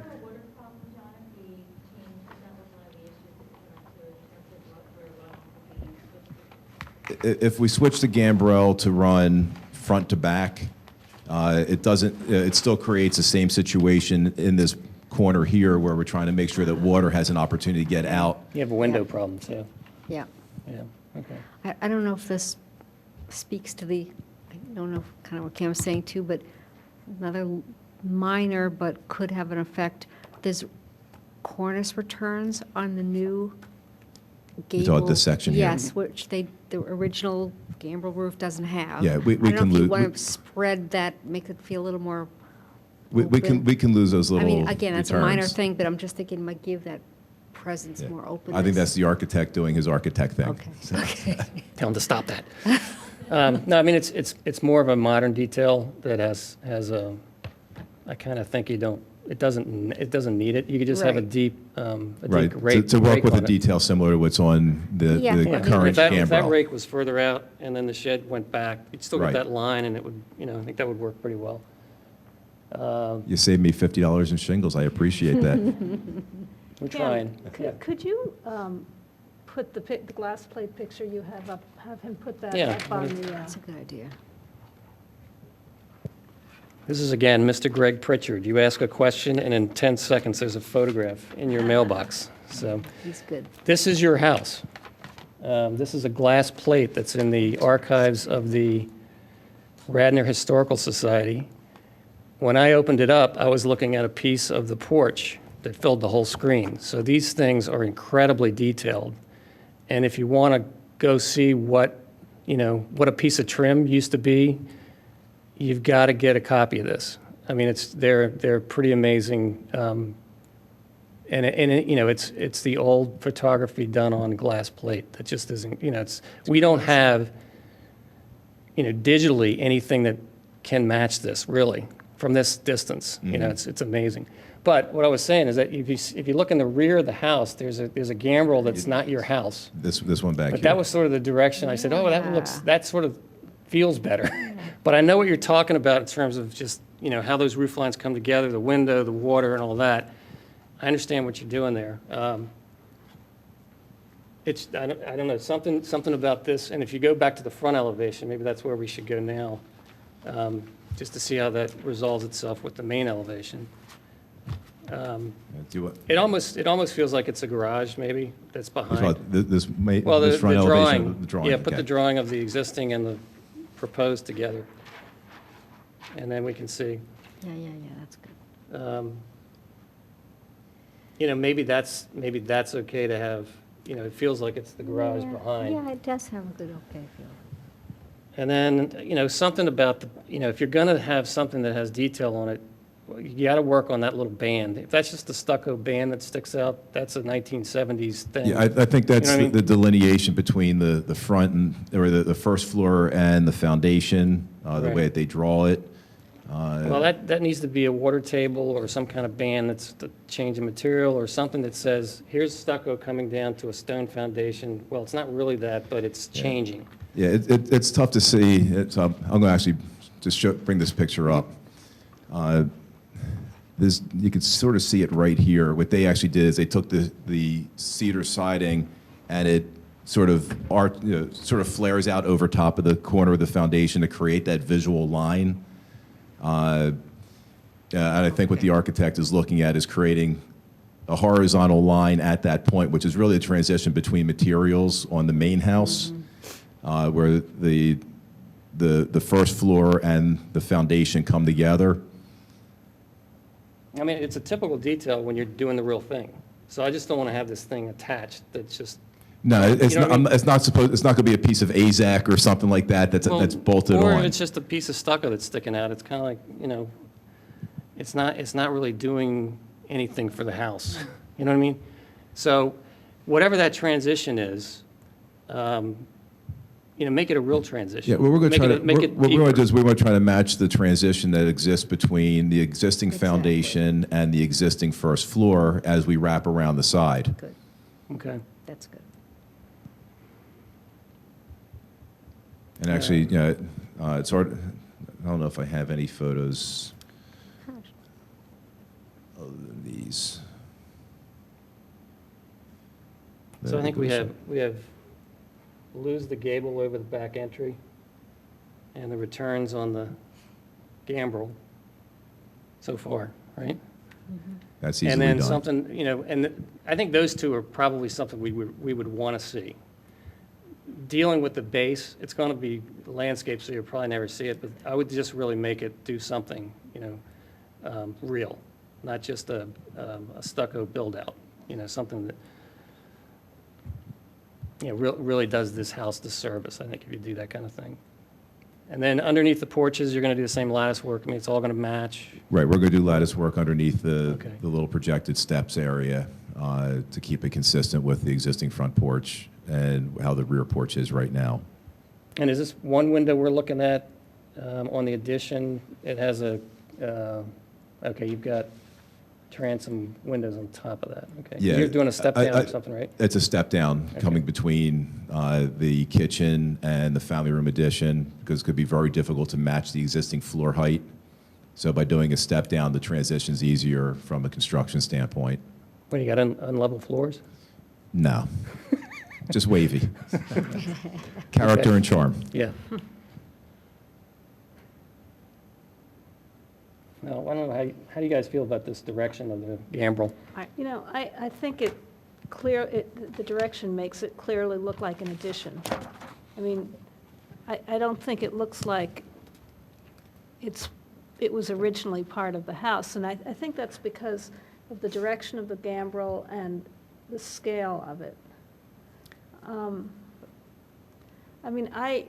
Speaker 7: If we switch the gambrel to run front to back, it doesn't. It still creates the same situation in this corner here, where we're trying to make sure that water has an opportunity to get out.
Speaker 2: You have a window problem, so,
Speaker 4: Yeah.
Speaker 2: yeah, okay.
Speaker 4: I don't know if this speaks to the, I don't know kind of what Cam was saying too, but another minor but could have an effect. There's cornice returns on the new gable.
Speaker 7: talking about this section here?
Speaker 4: Yes, which the original gambrel roof doesn't have.
Speaker 7: Yeah, we
Speaker 4: I don't
Speaker 7: can
Speaker 4: know if you
Speaker 7: lose-
Speaker 4: want to spread that, make it feel a little more
Speaker 7: We can lose those
Speaker 4: I
Speaker 7: little.
Speaker 4: mean, again, that's a minor
Speaker 7: returns.
Speaker 4: thing, but I'm just thinking it might give that presence
Speaker 7: Yeah.
Speaker 4: more openness.
Speaker 7: I think that's the architect doing his architect thing.
Speaker 4: Okay,
Speaker 7: So-
Speaker 4: okay.
Speaker 2: Tell them to stop that. No, I mean, it's more of a modern detail that has a, I kind of think it doesn't need it. You could just have a
Speaker 4: Right.
Speaker 2: deep
Speaker 7: Right,
Speaker 2: rake.
Speaker 7: to work
Speaker 2: rake
Speaker 7: with a
Speaker 2: on it.
Speaker 7: detail similar to what's on the
Speaker 4: Yeah.
Speaker 7: the
Speaker 4: Yeah.
Speaker 7: current
Speaker 2: If that
Speaker 7: gambrel.
Speaker 2: rake was further out and then the shed went back, you'd still got
Speaker 7: Right.
Speaker 2: that line and it would, I think that would work pretty well.
Speaker 7: You saved me $50 in shingles. I appreciate that.
Speaker 2: We're
Speaker 5: Ken,
Speaker 2: trying. Yeah.
Speaker 5: Could you put the glass plate picture you have up, have him put that
Speaker 2: Yeah,
Speaker 5: up on the,
Speaker 4: That's a good idea.
Speaker 2: This is, again, Mr. Greg Pritchard. You ask a question, and in 10 seconds, there's a photograph in your mailbox. So
Speaker 4: He's good.
Speaker 2: this is your house. This is a glass plate that's in the archives of the Radnor Historical Society. When I opened it up, I was looking at a piece of the porch that filled the whole screen. So these things are incredibly detailed. And if you want to go see what a piece of trim used to be, you've got to get a copy of this. I mean, they're pretty amazing. It's the old photography done on glass plate that just isn't, we don't have, digitally anything that can match this, really, from this distance. It's amazing. But what I was saying is that if you look in the rear of the house, there's a gambrel that's not your house.
Speaker 7: This one back
Speaker 2: But
Speaker 7: here.
Speaker 2: that was sort of the direction. I said, oh, that sort of feels better. But I know what you're talking about in terms of just, how those roof lines come together, the window, the water, and all that. I understand what you're doing there. I don't know, something about this, and if you go back to the front elevation, maybe that's where we should go now, just to see how that resolves itself with the main elevation.
Speaker 7: Do you want-
Speaker 2: It almost feels like it's a garage, maybe, that's behind.
Speaker 7: Well,
Speaker 2: Well,
Speaker 7: this
Speaker 2: the
Speaker 7: front elevation
Speaker 2: drawing,
Speaker 7: of the drawing.
Speaker 2: yeah, put
Speaker 7: okay.
Speaker 2: the drawing of the existing and the proposed together. and then we can see.
Speaker 4: Yeah, that's good.
Speaker 2: You know, maybe that's okay to have, you know, it feels like it's the garage
Speaker 4: Yeah,
Speaker 2: behind.
Speaker 4: Yeah, it does have a good okay feel.
Speaker 2: And then, you know, something about the, you know, if you're going to have something that has detail on it, well, you got to work on that little band. If that's just a stucco band that sticks out, that's a 1970s thing.
Speaker 7: Yeah, I think that's
Speaker 2: You know what I mean?
Speaker 7: the delineation between the front and, or the first floor and the foundation, the
Speaker 2: Right.
Speaker 7: way that they draw it.
Speaker 2: Well, that needs to be a water table or some kind of band that's the change of material or something that says, here's stucco coming down to a stone foundation. Well, it's not really that, but it's changing.
Speaker 7: Yeah, it's tough to see. I'm going to actually just bring this picture up. You can sort of see it right here. What they actually did is they took the cedar siding and it sort of flares out over top of the corner of the foundation to create that visual line. And I think what the architect is looking at is creating a horizontal line at that point, which is really a transition between materials on the main house, where the first floor and the foundation come together.
Speaker 2: I mean, it's a typical detail when you're doing the real thing. So I just don't want to have this thing attached that's just,
Speaker 7: No, it's
Speaker 2: You know
Speaker 7: not.
Speaker 2: what I mean?
Speaker 7: It's not supposed. It's not going to be a piece of AZAC or something like that. That's
Speaker 2: well,
Speaker 7: bolted
Speaker 2: or
Speaker 7: on.
Speaker 2: it's just a piece of stucco that's sticking out. It's kind of like, you know, it's not really doing anything for the house. You know what I mean? So whatever that transition is, you know, make it a real transition.
Speaker 7: Yeah, well, we're going to
Speaker 2: Make
Speaker 7: try
Speaker 2: it-
Speaker 7: to.
Speaker 2: make
Speaker 7: What
Speaker 2: it
Speaker 7: we're going to
Speaker 2: deeper.
Speaker 7: do is we're going to try to match the transition that exists between the existing
Speaker 4: Exactly.
Speaker 7: foundation and the existing first floor as we wrap around the side.
Speaker 4: Good,
Speaker 2: Okay.
Speaker 4: that's good.
Speaker 7: And actually, you know, it's hard. I don't know if I have any photos other than these.
Speaker 2: So I think we have lose the gable over the back entry and the returns on the gambrel so far, right?
Speaker 7: That's easily
Speaker 2: And then
Speaker 7: done.
Speaker 2: something, you know, and I think those two are probably something we would want to see. Dealing with the base, it's going to be landscape, so you'll probably never see it, but I would just really make it do something, you know, real, not just a stucco build-out, you know, something that, you know, really does this house disservice, I think, if you do that kind of thing. And then underneath the porches, you're going to do the same lattice work. I mean, it's all going to match.
Speaker 7: Right, we're going to do lattice work underneath the
Speaker 2: Okay.
Speaker 7: little projected steps area to keep it consistent with the existing front porch and how the rear porch is right now.
Speaker 2: And is this one window we're looking at on the addition? It has a, okay, you've got transom windows on top of that. Okay.
Speaker 7: Yeah,
Speaker 2: You're doing a step down or something, right?
Speaker 7: It's a step down
Speaker 2: Okay.
Speaker 7: coming between the kitchen and the family room addition, because it could be very difficult to match the existing floor height. So by doing a step down, the transition's easier from a construction standpoint.
Speaker 2: What, you got unlevel floors?
Speaker 7: No, just wavy. Character
Speaker 2: Okay.
Speaker 7: and charm.
Speaker 2: Yeah. Now, I don't know, how do you guys feel about this direction of the gambrel?
Speaker 5: You know, I think the direction makes it clearly look like an addition. I mean, I don't think it looks like it was originally part of the house, and I think that's because of the direction of the gambrel and the scale of it. I mean, I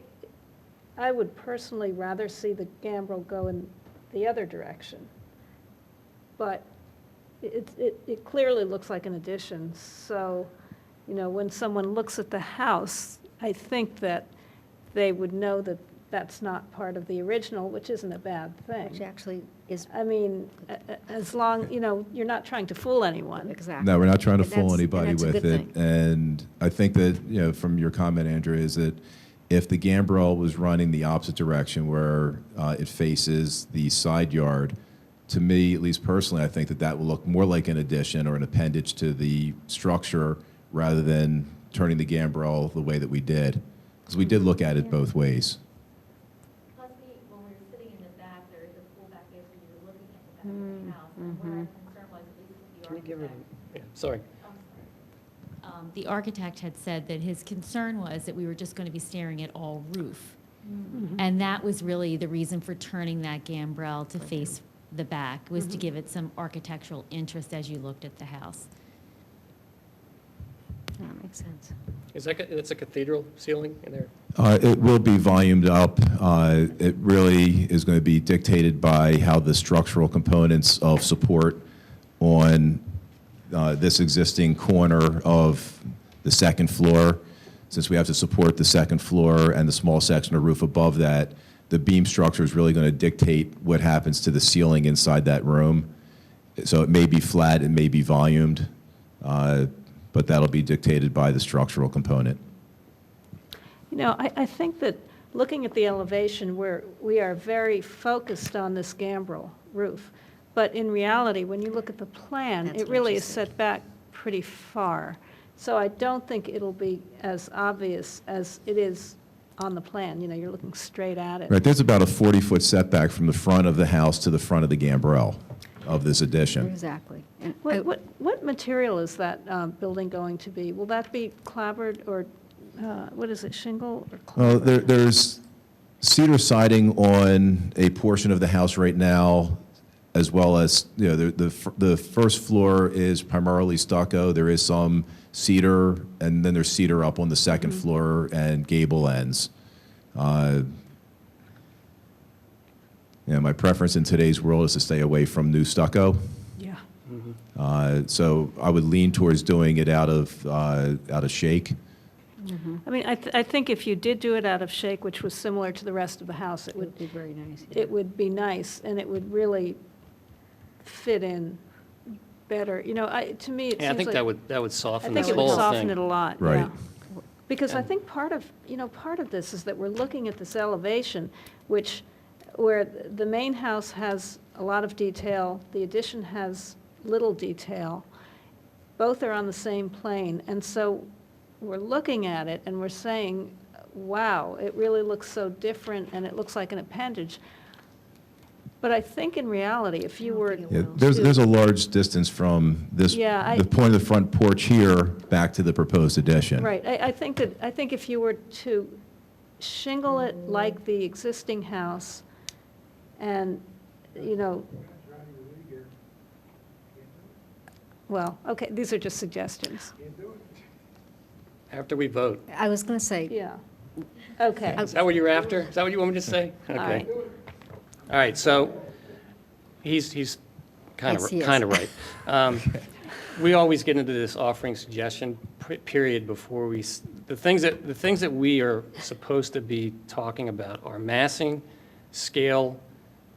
Speaker 5: would personally rather see the gambrel go in the other direction, but it clearly looks like an addition. So, you know, when someone looks at the house, I think that they would know that that's not part of the original, which isn't a bad
Speaker 4: Which
Speaker 5: thing.
Speaker 4: actually is,
Speaker 5: I mean, as long, you know, you're not trying to fool anyone.
Speaker 4: exactly.
Speaker 7: No, we're not trying to
Speaker 4: And
Speaker 7: fool
Speaker 4: that's-
Speaker 7: anybody
Speaker 4: and that's a
Speaker 7: with
Speaker 4: good
Speaker 7: it.
Speaker 4: thing.
Speaker 7: And I think that, you know, from your comment, Andrea, is that if the gambrel was running the opposite direction where it faces the side yard, to me, at least personally, I think that that will look more like an addition or an appendage to the structure rather than turning the gambrel the way that we did. Because we did look at it both ways.
Speaker 8: Plus, when we were sitting in the back, there is a pool back there, so you were looking at the back of the house. And where our concern was, at least with the architect.
Speaker 2: Yeah, sorry.
Speaker 1: The architect had said that his concern was that we were just going to be staring at all roof. And that was really the reason for turning that gambrel to face the back, was to give it some architectural interest as you looked at the house.
Speaker 4: That makes sense.
Speaker 2: It's a cathedral ceiling in there?
Speaker 7: It will be volumed up. It really is going to be dictated by how the structural components of support on this existing corner of the second floor, since we have to support the second floor and the small section of roof above that, the beam structure is really going to dictate what happens to the ceiling inside that room. So it may be flat, it may be volumed, but that'll be dictated by the structural component.
Speaker 5: You know, I think that looking at the elevation, we are very focused on this gambrel roof. But in reality, when you look at the plan,
Speaker 4: That's
Speaker 5: it really
Speaker 4: what
Speaker 5: is
Speaker 4: she said.
Speaker 5: set back pretty far. So I don't think it'll be as obvious as it is on the plan. You know, you're looking straight at it.
Speaker 7: Right, there's about a 40-foot setback from the front of the house to the front of the gambrel of this addition.
Speaker 4: Exactly. And
Speaker 5: What material is that building going to be? Will that be clapboard or, what is it, shingle or
Speaker 7: Well,
Speaker 5: clapboard?
Speaker 7: there's cedar siding on a portion of the house right now, as well as, you know, the first floor is primarily stucco. There is some cedar, and then there's cedar up on the second floor and gable ends. Yeah, my preference in today's world is to stay away from new stucco.
Speaker 5: Yeah.
Speaker 7: So I would lean towards doing it out of shake.
Speaker 5: I mean, I think if you did do it out of shake, which was similar to the rest of the house,
Speaker 4: it would be very nice.
Speaker 5: it would be nice, and it would really fit in better. You know, to me, it
Speaker 2: Yeah, I
Speaker 5: seems
Speaker 2: think
Speaker 5: like,
Speaker 2: that would
Speaker 5: I
Speaker 2: soften
Speaker 5: think
Speaker 2: this
Speaker 5: it would
Speaker 2: whole
Speaker 5: soften
Speaker 2: thing.
Speaker 5: it a lot,
Speaker 7: Right.
Speaker 5: yeah. Because I think part of this is that we're looking at this elevation, where the main house has a lot of detail, the addition has little detail. Both are on the same plane, and so we're looking at it and we're saying, wow, it really looks so different, and it looks like an appendage. But I think in reality, if you were
Speaker 7: Yeah, there's a large distance from this,
Speaker 5: Yeah,
Speaker 7: the point of the front porch here back to the proposed addition.
Speaker 5: Right, I think if you were to shingle it like the existing house, and, you know, well, okay, these are just suggestions.
Speaker 2: After we vote.
Speaker 4: I was going to say,
Speaker 5: Yeah, okay.
Speaker 2: Is that what you're after? Is that what you want me to say?
Speaker 5: All
Speaker 2: Okay.
Speaker 5: right.
Speaker 2: All right, so he's kind
Speaker 4: Yes, he is.
Speaker 2: of right. We always get into this offering suggestion period before the things that we are supposed to be talking about are massing, scale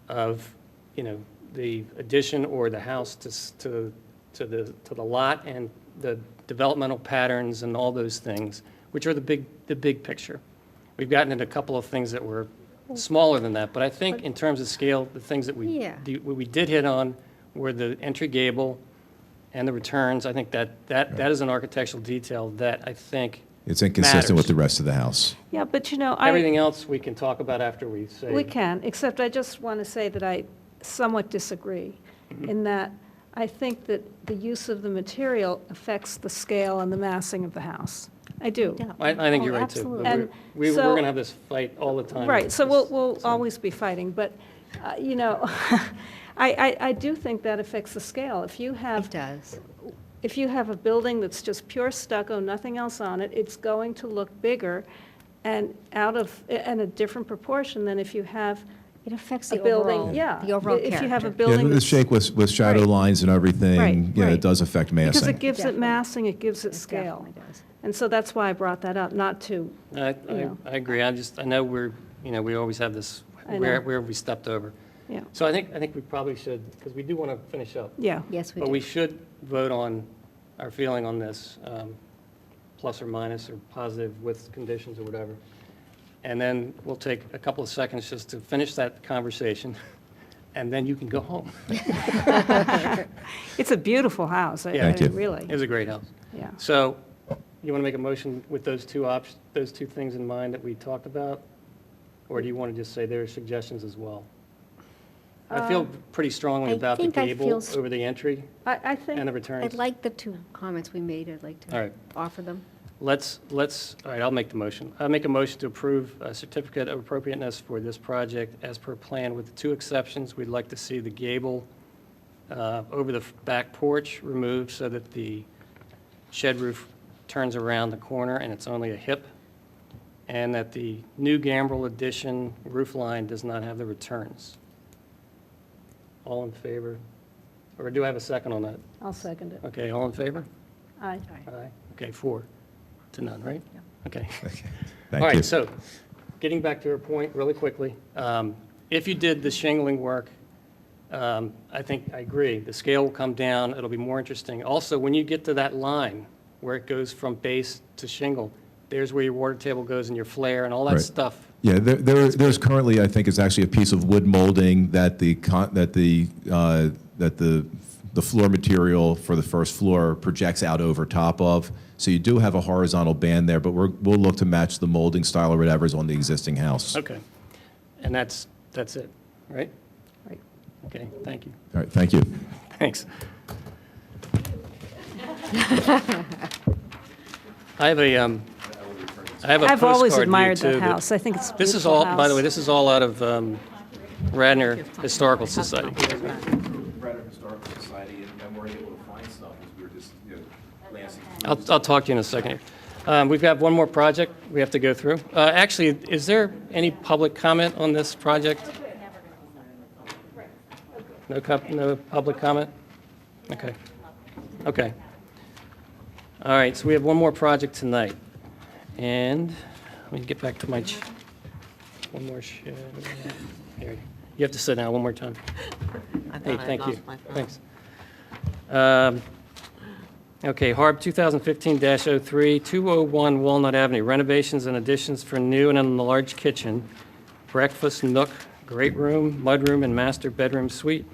Speaker 2: of, you know, the addition or the house to the lot, and the developmental patterns and all those things, which are the big picture. We've gotten into a couple of things that were smaller than that, but I think in terms of scale, the things that
Speaker 4: Yeah.
Speaker 2: we did hit on were the entry gable and the returns. I think that is an architectural detail that I think
Speaker 7: It's inconsistent with
Speaker 2: matters.
Speaker 7: the rest of the house.
Speaker 5: Yeah, but you know,
Speaker 2: Everything else we can talk about after we say.
Speaker 5: we can, except I just want to say that I somewhat disagree in that I think that the use of the material affects the scale and the massing of the house. I do.
Speaker 4: Yeah.
Speaker 2: I think you're
Speaker 4: Oh,
Speaker 2: right, too.
Speaker 4: absolutely.
Speaker 2: But
Speaker 5: And
Speaker 2: we're
Speaker 5: so-
Speaker 2: going to have this fight all the time.
Speaker 5: Right, so
Speaker 2: This-
Speaker 5: we'll always be fighting, but, you know, I do think that affects the scale.
Speaker 4: it does.
Speaker 5: If you have a building that's just pure stucco, nothing else on it, it's going to look bigger and and a different proportion than if you have
Speaker 4: It affects
Speaker 5: a
Speaker 4: the
Speaker 5: building,
Speaker 4: overall,
Speaker 5: yeah.
Speaker 4: the overall
Speaker 5: If you have a
Speaker 4: character.
Speaker 7: Yeah,
Speaker 5: building
Speaker 7: the
Speaker 5: that's.
Speaker 7: shake with shadow
Speaker 5: Right.
Speaker 7: lines and everything,
Speaker 5: Right,
Speaker 7: yeah,
Speaker 5: right.
Speaker 7: it does affect
Speaker 5: Because
Speaker 7: massing.
Speaker 5: it gives it
Speaker 4: Definitely.
Speaker 5: massing, it gives it
Speaker 4: It
Speaker 5: scale.
Speaker 4: definitely does.
Speaker 5: And so that's why I brought that up, not to,
Speaker 2: I
Speaker 5: know.
Speaker 2: agree. I know we always have this,
Speaker 5: I
Speaker 2: where
Speaker 5: know.
Speaker 2: we stepped over.
Speaker 5: yeah,
Speaker 2: So I think we probably should, because we do want to finish up.
Speaker 5: yeah.
Speaker 4: Yes, we
Speaker 2: But
Speaker 4: do.
Speaker 2: we should vote on our feeling on this, plus or minus, or positive with conditions or whatever. And then we'll take a couple of seconds just to finish that conversation, and then you can go home.
Speaker 5: It's a beautiful house,
Speaker 2: Yeah. Thank
Speaker 7: you.
Speaker 5: really,
Speaker 2: It was a great house.
Speaker 5: yeah.
Speaker 2: So you want to make a motion with those those two things in mind that we talked about? Or do you want to just say there are suggestions as well? I feel pretty strongly
Speaker 4: I
Speaker 2: about the
Speaker 4: think I
Speaker 2: gable
Speaker 4: feel
Speaker 2: over the entry
Speaker 5: I think.
Speaker 2: and the returns.
Speaker 4: I'd like the two comments we made, I'd like
Speaker 2: All
Speaker 4: to
Speaker 2: right.
Speaker 4: offer them.
Speaker 2: all right, I'll make the motion. I'll make a motion to approve a certificate of appropriateness for this project as per plan with the two exceptions. We'd like to see the gable over the back porch removed so that the shed roof turns around the corner and it's only a hip, and that the new gambrel addition roof line does not have the returns. All in favor? Or do I have a second on that?
Speaker 5: I'll second it.
Speaker 2: Okay, all in favor?
Speaker 5: Aye.
Speaker 2: Aye. Okay, 4 to none, right? Okay.
Speaker 7: Thank
Speaker 2: All
Speaker 7: you.
Speaker 2: right, so, getting back to her point really quickly, if you did the shingling work, I think, I agree, the scale will come down, it'll be more interesting. Also, when you get to that line where it goes from base to shingle, there's where your water table goes and your flare and all that
Speaker 7: Right.
Speaker 2: stuff.
Speaker 7: Yeah, there's currently, I think it's actually a piece of wood molding that the floor material for the first floor projects out over top of. So you do have a horizontal band there, but we'll look to match the molding style or whatever's on the existing house.
Speaker 2: Okay. And that's it, right?
Speaker 5: Right.
Speaker 2: Okay, thank you.
Speaker 7: All right, thank you.
Speaker 2: Thanks. I have a
Speaker 5: I've always
Speaker 2: postcard
Speaker 5: admired
Speaker 2: view,
Speaker 5: that
Speaker 2: too,
Speaker 5: house. I think it's a
Speaker 2: This is
Speaker 5: beautiful
Speaker 2: all, by the way,
Speaker 5: house.
Speaker 2: this is all out of Radnor Historical Society.
Speaker 7: Radnor Historical Society, and we're able to find stuff as we were just, glancing.
Speaker 2: I'll talk to you in a second. We've got one more project we have to go through. Actually, is there any public comment on this project? No public comment? Okay. Okay. All right, so we have one more project tonight. And let me get back to my, one more shed. Here, you have to sit down one more time. Hey, thank you. Thanks. Okay, Harb 2015-03, 201 Walnut Avenue, renovations and additions for new and enlarged kitchen, breakfast nook, great room, mudroom, and master bedroom suite.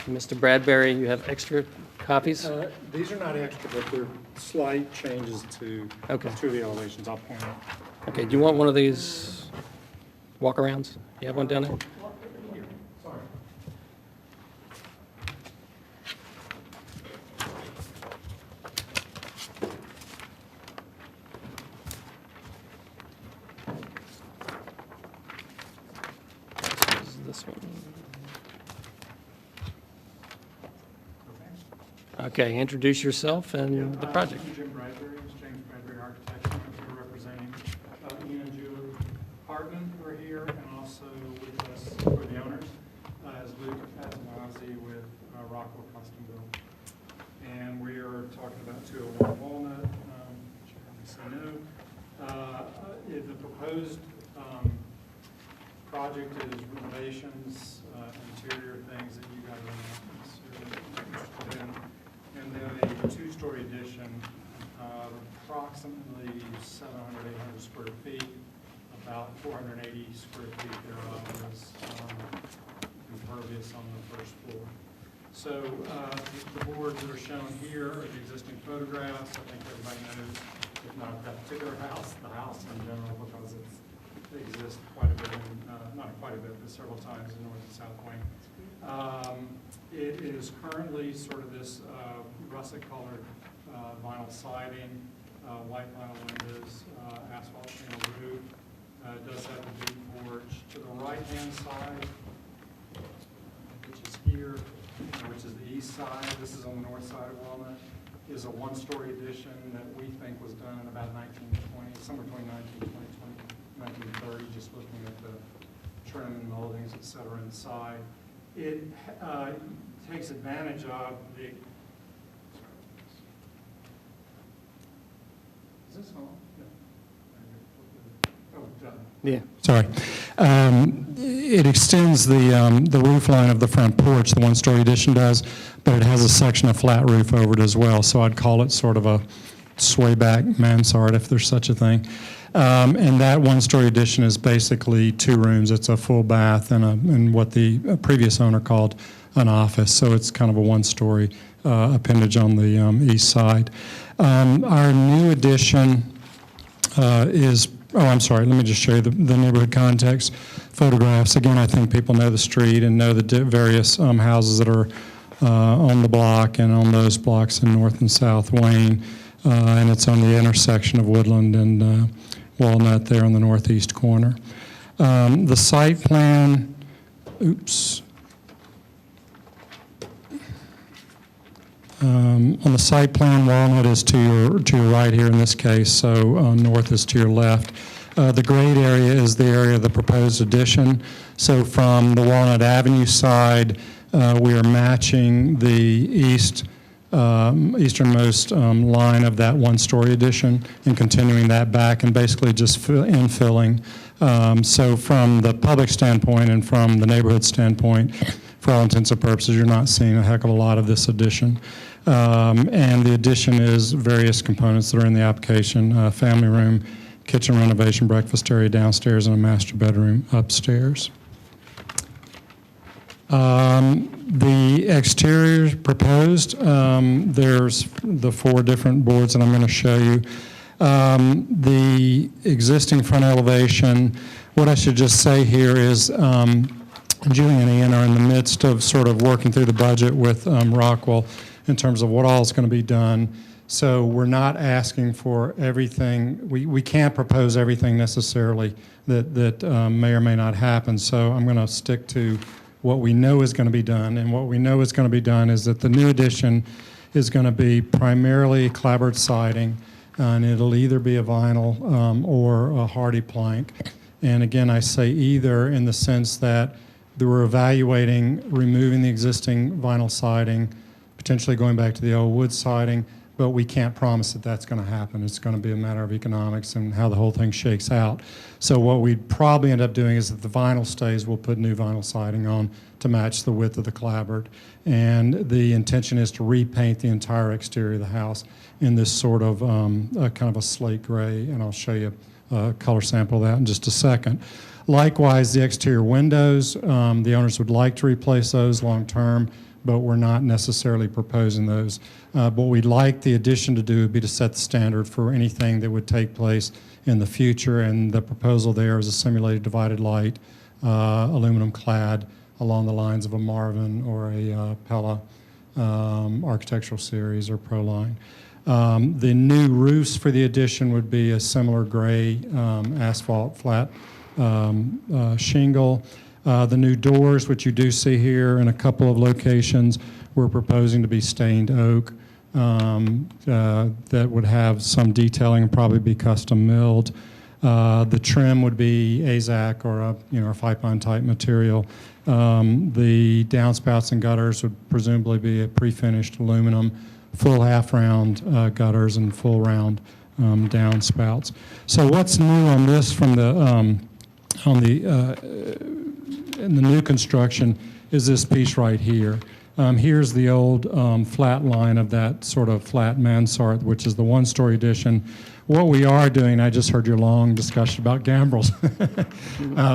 Speaker 2: Mr. Bradbury, you have extra copies?
Speaker 9: These are not extra, but they're slight changes to
Speaker 2: Okay.
Speaker 9: two of the elevations I'll point out.
Speaker 2: Okay, do you want one of these walk-arounds? You have one down there? This one. Okay, introduce yourself and the project.
Speaker 9: I'm Jim Bradbury, it's James Bradbury Architecture. I'm here representing Ian and Julie Hartman, who are here, and also with us for the owners, as Luke Atanazi with Rockwell Custom Built. And we are talking about 201 Walnut, Chairman the proposed project is renovations, interior things that you guys are necessarily interested in. And then a two-story addition, approximately 700, 800 square feet, about 480 square feet thereof is impervious on the first floor. So the boards that are shown here are the existing photographs. I think everybody knows, if not that particular house, the house in general, because it exists quite a bit, not quite a bit, but several times in north and south wing. It is currently sort of this russet-colored vinyl siding, white vinyl windows, asphalt shingle roof. It does have a big porch. To the right-hand side, which is here, which is the east side, this is on the north side of Walnut, is a one-story addition that we think was done in about 1920, somewhere between 1920, 1930, just looking at the trim and moldings, et cetera, inside. It takes advantage of the, is this on? Yeah. Oh, done.
Speaker 2: Yeah.
Speaker 9: Sorry. It extends the roof line of the front porch, the one-story addition does, but it has a section of flat roof over it as well, so I'd call it sort of a sway-back mansard, if there's such a thing. And that one-story addition is basically two rooms. It's a full bath and what the previous owner called an office, so it's kind of a one-story appendage on the east side. Our new addition is, oh, I'm sorry, let me just show you the neighborhood context photographs. Again, I think people know the street and know the various houses that are on the block and on those blocks in North and South Wayne. And it's on the intersection of Woodland and Walnut there on the northeast corner. The site plan, on the site plan, Walnut is to your right here in this case, so north is to your left. The grayed area is the area of the proposed addition. So from the Walnut Avenue side, we are matching the easternmost line of that one-story addition and continuing that back and basically just infilling. So from the public standpoint and from the neighborhood standpoint, for all intents and purposes, you're not seeing a heck of a lot of this addition. And the addition is various components that are in the application, family room, kitchen renovation, breakfast area downstairs, and a master bedroom upstairs. The exterior proposed, there's the 4 different boards that I'm going to show you. The existing front elevation, what I should just say here is Julie and Ian are in the midst of sort of working through the budget with Rockwell in terms of what all is going to be done. So we're not asking for everything. We can't propose everything necessarily that may or may not happen. So I'm going to stick to what we know is going to be done. And what we know is going to be done is that the new addition is going to be primarily clapboard siding, and it'll either be a vinyl or a hardy plank. And again, I say either in the sense that we're evaluating removing the existing vinyl siding, potentially going back to the old wood siding, but we can't promise that that's going to happen. It's going to be a matter of economics and how the whole thing shakes out. So what we'd probably end up doing is if the vinyl stays, we'll put new vinyl siding on to match the width of the clapboard. And the intention is to repaint the entire exterior of the house in this sort of kind of a slate gray, and I'll show you a color sample of that in just a second. Likewise, the exterior windows, the owners would like to replace those long term, but we're not necessarily proposing those. What we'd like the addition to do would be to set the standard for anything that would take place in the future, and the proposal there is a simulated divided light, aluminum clad along the lines of a Marvin or a Pella architectural series or Proline. The new roofs for the addition would be a similar gray asphalt flat shingle. The new doors, which you do see here in a couple of locations, we're proposing to be stained oak that would have some detailing and probably be custom milled. The trim would be AZAC or a 5-pine type material. The downspouts and gutters would presumably be a pre-finished aluminum, full half-round gutters and full round downspouts. So what's new on this from the in the new construction is this piece right here. Here's the old flat line of that sort of flat mansard, which is the one-story addition. What we are doing, I just heard your long discussion about gambrels.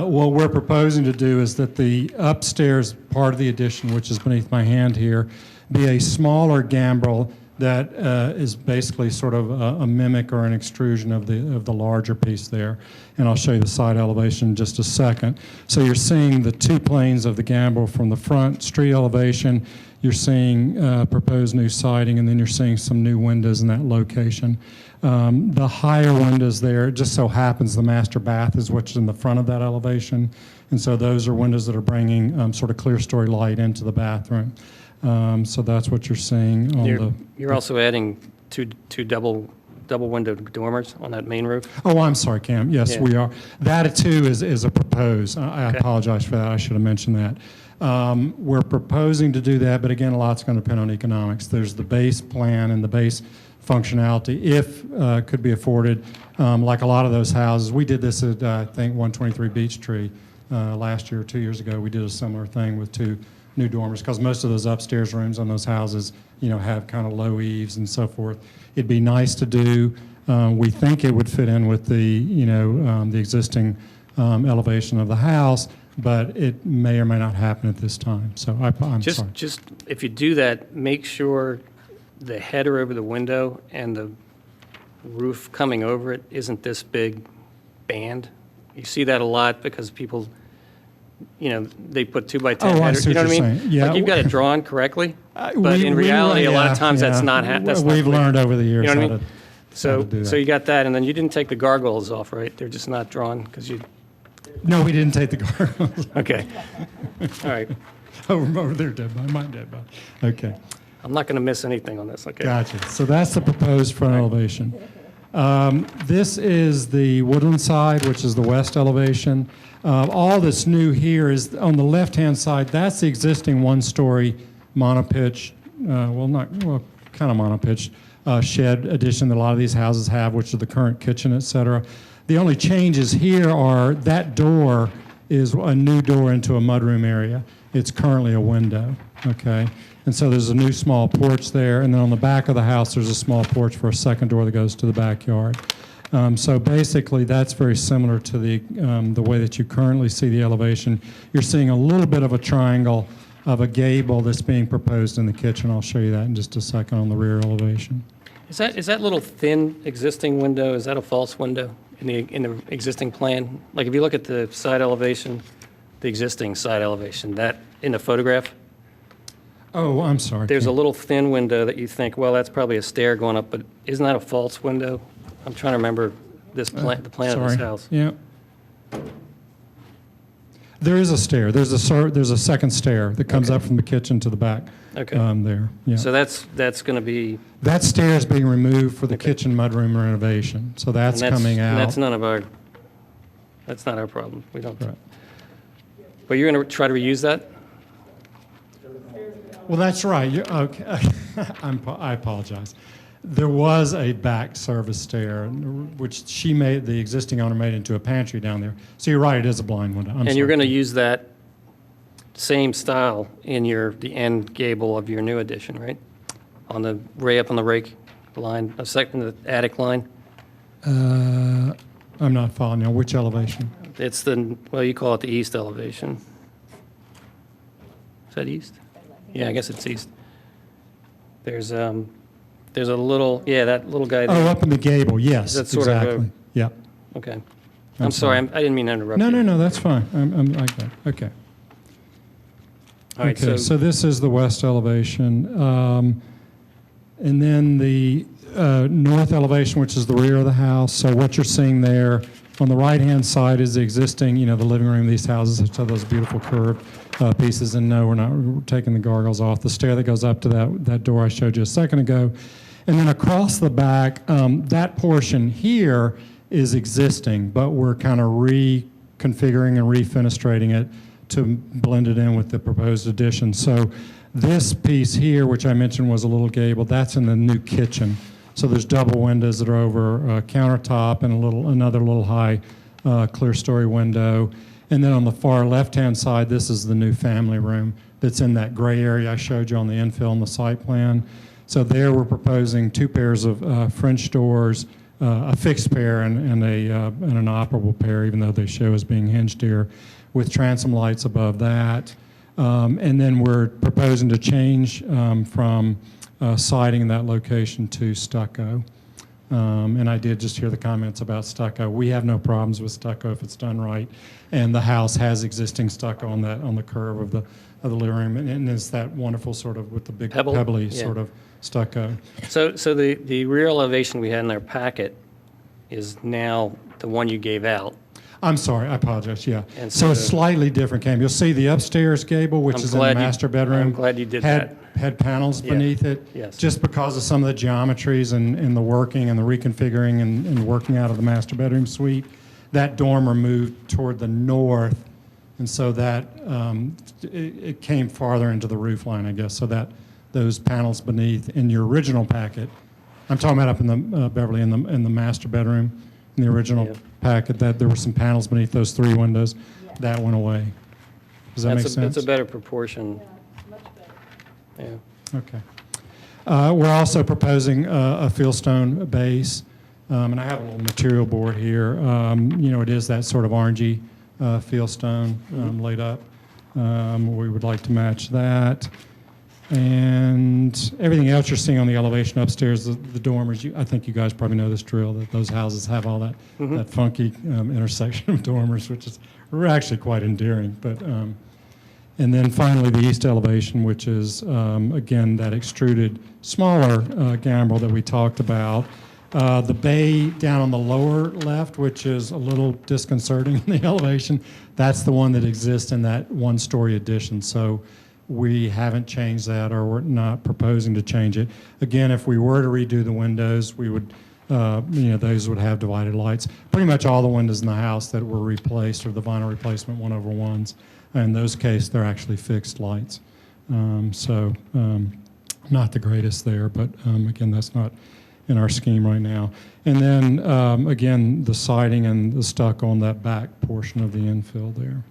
Speaker 9: What we're proposing to do is that the upstairs part of the addition, which is beneath my hand here, be a smaller gambrel that is basically sort of a mimic or an extrusion of the larger piece there. And I'll show you the side elevation in just a second. So you're seeing the 2 planes of the gambrel from the front street elevation. You're seeing proposed new siding, and then you're seeing some new windows in that location. The higher windows there, it just so happens the master bath is what's in the front of that elevation. And so those are windows that are bringing sort of clear story light into the bathroom. So that's what you're seeing on
Speaker 2: You're also adding two double window dormers on that main roof?
Speaker 9: Oh, I'm sorry, Cam. Yes,
Speaker 2: Yeah.
Speaker 9: we are. That too is a proposed. I
Speaker 2: Okay.
Speaker 9: apologize for that. I should have mentioned that. We're proposing to do that, but again, a lot's going to depend on economics. There's the base plan and the base functionality, if could be afforded. Like a lot of those houses, we did this at I think 123 Beech Tree last year or 2 years ago. We did a similar thing with 2 new dormers, because most of those upstairs rooms on those houses, have kind of low eaves and so forth. It'd be nice to do. We think it would fit in with the existing elevation of the house, but it may or may not happen at this time. So I'm sorry.
Speaker 2: Just if you do that, make sure the header over the window and the roof coming over it isn't this big band. You see that a lot because people they put 2x10
Speaker 10: Oh, I
Speaker 2: headers,
Speaker 10: see
Speaker 2: you know
Speaker 10: what
Speaker 2: what I
Speaker 10: you're
Speaker 2: mean?
Speaker 10: saying. Yeah.
Speaker 2: Like, you've got it drawn correctly, but
Speaker 10: We-
Speaker 2: in
Speaker 10: we
Speaker 2: reality, a lot
Speaker 10: yeah,
Speaker 2: of times that's
Speaker 10: yeah.
Speaker 2: not, that's not.
Speaker 10: We've learned over the years
Speaker 2: You know
Speaker 10: how
Speaker 2: what I
Speaker 10: to,
Speaker 2: mean? So,
Speaker 10: do
Speaker 2: so
Speaker 10: that.
Speaker 2: you got that, and then you didn't take the gargoyles off, right? They're just not drawn, because you,
Speaker 10: no, we didn't take the gargoyles.
Speaker 2: okay. All right.
Speaker 10: Over there, dead body, my dead body. Okay.
Speaker 2: I'm not going to miss anything on this, okay?
Speaker 10: Gotcha. So that's the proposed front elevation. This is the woodland side, which is the west elevation. All that's new here is on the left-hand side, that's the existing one-story monopitch, kind of monopitch shed addition that a lot of these houses have, which is the current kitchen, et cetera. The only changes here are that door is a new door into a mudroom area. It's currently a window, okay? And so there's a new small porch there, and then on the back of the house, there's a small porch for a second door that goes to the backyard. So basically, that's very similar to the way that you currently see the elevation. You're seeing a little bit of a triangle of a gable that's being proposed in the kitchen. I'll show you that in just a second on the rear elevation.
Speaker 2: Is that little thin existing window, is that a false window in the existing plan? Like, if you look at the side elevation, the existing side elevation, that, in the photograph,
Speaker 10: Oh, I'm sorry.
Speaker 2: there's a little thin window that you think, well, that's probably a stair going up, but isn't that a false window? I'm trying to remember this plan, the plan of this
Speaker 10: Sorry.
Speaker 2: house.
Speaker 10: Yeah. There is a stair. There's a second stair that comes up from the kitchen to the back.
Speaker 2: Okay.
Speaker 10: There. Yeah.
Speaker 2: So that's going to be,
Speaker 10: That stair is being removed for the kitchen mudroom renovation. So that's
Speaker 2: and
Speaker 10: coming out.
Speaker 2: and that's not our problem. We don't.
Speaker 10: Right.
Speaker 2: But you're going to try to reuse that?
Speaker 10: Well, that's right. Okay. I apologize. There was a back service stair, which the existing owner made into a pantry down there. So you're right, it is a blind window.
Speaker 2: And you're going to use that same style in the end gable of your new addition, right? Up on the rake line, the attic line?
Speaker 10: I'm not following you. Which elevation?
Speaker 2: It's you call it the east elevation. Is that east? Yeah, I guess it's east. There's a little, that little guy
Speaker 10: Oh,
Speaker 2: there.
Speaker 10: up in the gable, yes,
Speaker 2: That's sort of a-
Speaker 10: exactly. Yeah.
Speaker 2: Okay. I'm sorry, I didn't mean to interrupt
Speaker 10: No,
Speaker 2: you.
Speaker 10: no, that's fine. I'm like that. Okay.
Speaker 2: All right,
Speaker 10: Okay, so this is the west elevation. And then the north elevation, which is the rear of the house. So what you're seeing there on the right-hand side is the existing, the living room. These houses have those beautiful curved pieces. And no, we're taking the gargoyles off. The stair that goes up to that door I showed you a second ago. And then across the back, that portion here is existing, but we're kind of reconfiguring and refenestrating it to blend it in with the proposed addition. So this piece here, which I mentioned was a little gable, that's in the new kitchen. So there's double windows that are over a countertop and another little high clear story window. And then on the far left-hand side, this is the new family room that's in that gray area I showed you on the infill on the site plan. So there we're proposing 2 pairs of French doors, a fixed pair and an operable pair, even though they show as being hinged here, with transom lights above that. And then we're proposing to change from siding in that location to stucco. And I did just hear the comments about stucco. We have no problems with stucco if it's done right. And the house has existing stucco on the curve of the living room, and it's that wonderful sort of with the big pebbly
Speaker 2: Yeah.
Speaker 10: sort of stucco.
Speaker 2: So the rear elevation we had in our packet is now the one you gave out.
Speaker 10: I'm sorry, I apologize, yeah.
Speaker 2: And
Speaker 10: So it's
Speaker 2: so-
Speaker 10: slightly different, Cam. You'll see the upstairs gable, which
Speaker 2: I'm
Speaker 10: is in the
Speaker 2: glad you-
Speaker 10: master bedroom.
Speaker 2: I'm glad you did
Speaker 10: Had panels
Speaker 2: Yeah,
Speaker 10: beneath it.
Speaker 2: yes.
Speaker 10: Just because of some of the geometries and the working and the reconfiguring and working out of the master bedroom suite. That dormer moved toward the north, and so that it came farther into the roof line, I guess, so that those panels beneath in your original packet, I'm talking about up in the Beverly, in the master bedroom, in the original
Speaker 2: Yeah.
Speaker 10: packet, that there were some panels beneath those 3 windows. That went away. Does that make sense?
Speaker 2: It's a better proportion. Yeah.
Speaker 10: Okay. We're also proposing a fieldstone base, and I have a little material board here. It is that sort of orangey fieldstone laid up. We would like to match that. And everything else you're seeing on the elevation upstairs, the dormers, I think you guys probably know this drill, that those houses have all that, that funky intersection of dormers, which is actually quite endearing. But, and then finally, the east elevation, which is, again, that extruded, smaller gambrel that we talked about. The bay down on the lower left, which is a little disconcerting in the elevation, that's the one that exists in that one-story addition. So we haven't changed that, or we're not proposing to change it. Again, if we were to redo the windows, we would, those would have divided lights. Pretty much all the windows in the house that were replaced are the vinyl replacement 1/1s. In those cases, they're actually fixed lights. Not the greatest there, but again, that's not in our scheme right now. And then, again, the siding and the stucco on that back portion of the infill there.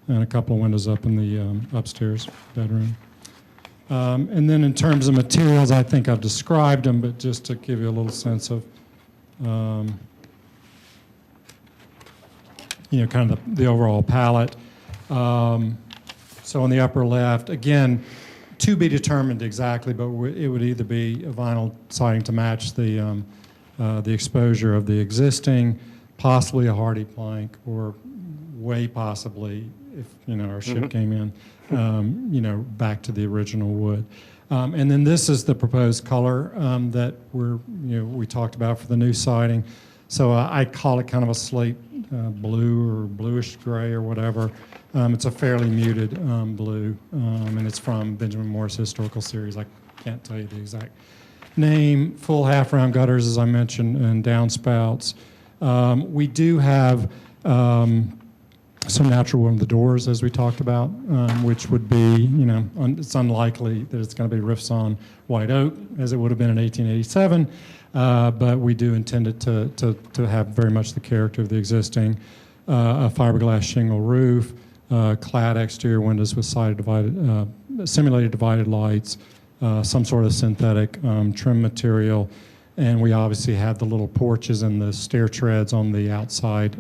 Speaker 10: And a couple of windows up in the upstairs bedroom. And then in terms of materials, I think I've described them, but just to give you a little sense of, kind of the overall palette. So on the upper left, again, to be determined exactly, but it would either be a vinyl siding to match the exposure of the existing, possibly a hardy plank, or way possibly, if our ship came in, back to the original wood. And then this is the proposed color that we talked about for the new siding. So I call it kind of a slate blue or bluish gray or whatever. It's a fairly muted blue, and it's from Benjamin Moore's historical series. I can't tell you the exact name. Full half-round gutters, as I mentioned, and downspouts. We do have some natural wood on the doors, as we talked about, which would be, it's unlikely that it's going to be riffs on white oak, as it would have been in 1887, but we do intend it to have very much the character of the existing. A fiberglass shingle roof, clad exterior windows with simulated divided lights, some sort of synthetic trim material, and we obviously have the little porches and the stair treads on the outside,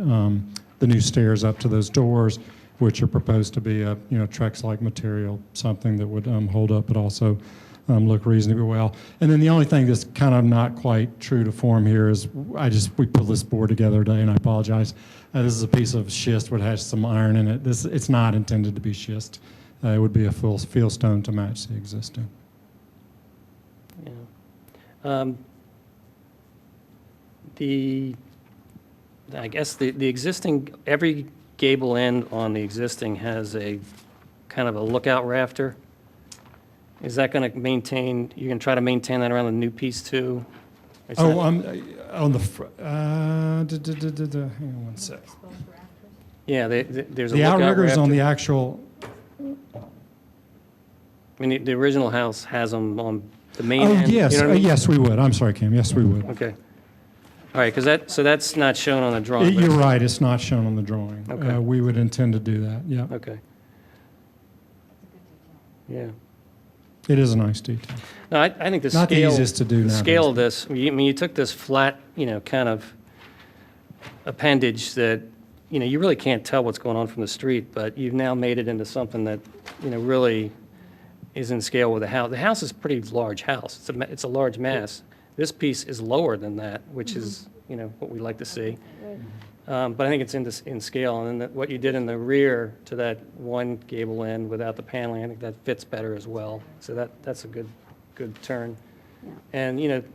Speaker 10: the new stairs up to those doors, which are proposed to be a Trex-like material, something that would hold up but also look reasonably well. And then the only thing that's kind of not quite true to form here is we put this board together today, and I apologize. This is a piece of schist which has some iron in it. It's not intended to be schist. It would be a full fieldstone to match the existing.
Speaker 2: Yeah. I guess the existing, every gable end on the existing has a kind of a lookout rafter. Is that going to maintain, you're going to try to maintain that around the new piece too?
Speaker 10: On the hang on one sec.
Speaker 2: Yeah, there's a
Speaker 10: The
Speaker 2: lookout
Speaker 10: outriggers
Speaker 2: rafter.
Speaker 10: on the actual.
Speaker 2: I mean, the original house has them on the main
Speaker 10: Oh,
Speaker 2: end.
Speaker 10: yes,
Speaker 2: You know what I mean?
Speaker 10: yes, we would. I'm sorry, Cam. Yes, we would.
Speaker 2: Okay. All right, because so that's not shown on the drawing. but
Speaker 10: You're
Speaker 2: it's-
Speaker 10: right. It's not shown on the drawing.
Speaker 2: Okay.
Speaker 10: We would intend to do that. Yeah.
Speaker 2: Okay. Yeah.
Speaker 10: It is a nice detail.
Speaker 2: No, I think the
Speaker 10: Not the
Speaker 2: scale.
Speaker 10: easiest to do
Speaker 2: The
Speaker 10: nowadays.
Speaker 2: scale of this, you took this flat, kind of appendage that, you really can't tell what's going on from the street, but you've now made it into something that, really is in scale with the house. The house is a pretty large house. It's a large mass. This piece is lower than that, which is, what we like to see. But I think it's in scale, and then what you did in the rear to that one gable end without the paneling, I think that fits better as well. So that's a good turn. And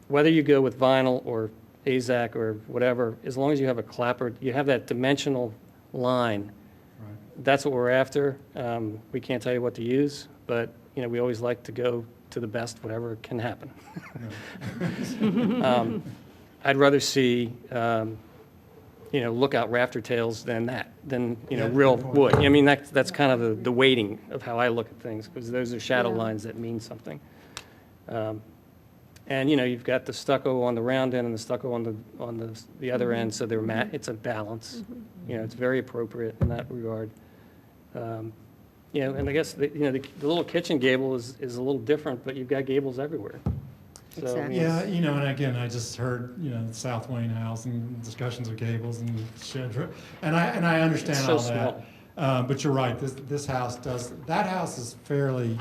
Speaker 2: whether you go with vinyl or AZAC or whatever, as long as you have a clapper, you have that dimensional line.
Speaker 10: Right.
Speaker 2: That's what we're after. We can't tell you what to use, but we always like to go to the best, whatever can happen. I'd rather see. Lookout rafter tails than real wood. I mean, that's kind of the weighting of how I look at things, because those are shadow lines that mean something. And you've got the stucco on the round end and the stucco on the other end, so it's a balance. It's very appropriate in that regard. And I guess the little kitchen gable is a little different, but you've got gables everywhere. So,
Speaker 4: Exactly.
Speaker 10: Yeah, and again, I just heard, the South Wayne House and discussions of gables and shed, and I understand
Speaker 2: It's so
Speaker 10: all that. But you're right, this house that house is fairly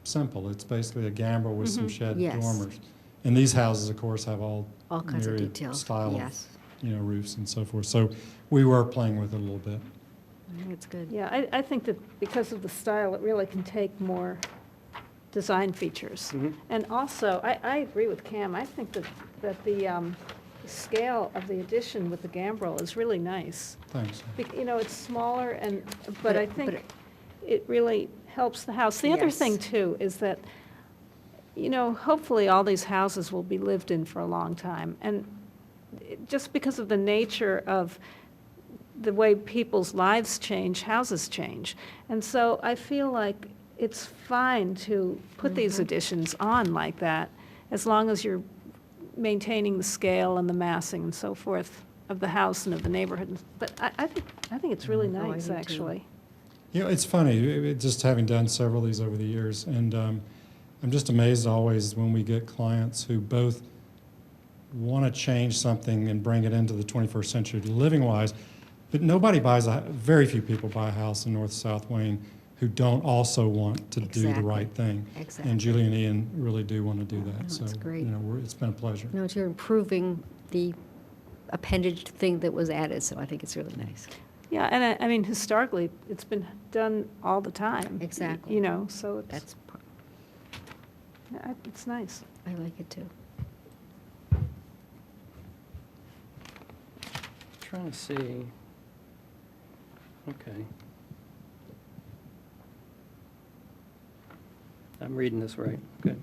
Speaker 10: simple. It's basically a gambrel with some shed
Speaker 4: Yes.
Speaker 10: dormers. And these houses, of course, have all
Speaker 4: kinds of
Speaker 10: myriad
Speaker 4: details,
Speaker 10: style
Speaker 4: yes.
Speaker 10: of, roofs and so forth. So we were playing with it a little bit.
Speaker 4: I think it's good.
Speaker 5: Yeah, I think that because of the style, it really can take more design features. And also, I agree with Cam, I think that the scale of the addition with the gambrel is really nice.
Speaker 10: Thanks.
Speaker 5: It's smaller but
Speaker 4: But
Speaker 5: I
Speaker 4: it- but
Speaker 5: think it really helps the house. The other
Speaker 4: Yes.
Speaker 5: thing too is that, hopefully all these houses will be lived in for a long time. And just because of the nature of the way people's lives change, houses change. And so I feel like it's fine to put these additions on like that, as long as you're maintaining the scale and the massing and so forth of the house and of the neighborhood. But I think it's really
Speaker 4: I
Speaker 5: nice,
Speaker 4: do too.
Speaker 5: actually.
Speaker 10: It's funny, just having done several of these over the years, and I'm just amazed always when we get clients who both want to change something and bring it into the 21st century living-wise, but very few people buy a house in North-South Wayne who don't also want to do the
Speaker 4: Exactly.
Speaker 10: right thing.
Speaker 4: Exactly.
Speaker 10: And Julie and Ian really do want to do that.
Speaker 4: No,
Speaker 10: So,
Speaker 4: it's great.
Speaker 10: it's been a pleasure.
Speaker 4: No, you're improving the appendage thing that was added, so I think it's really nice.
Speaker 5: Yeah, and I mean, historically, it's been done all the time.
Speaker 4: Exactly.
Speaker 5: So
Speaker 4: That's,
Speaker 5: it's nice.
Speaker 4: I like it too.
Speaker 2: Trying to see. Okay. I'm reading this right. Good.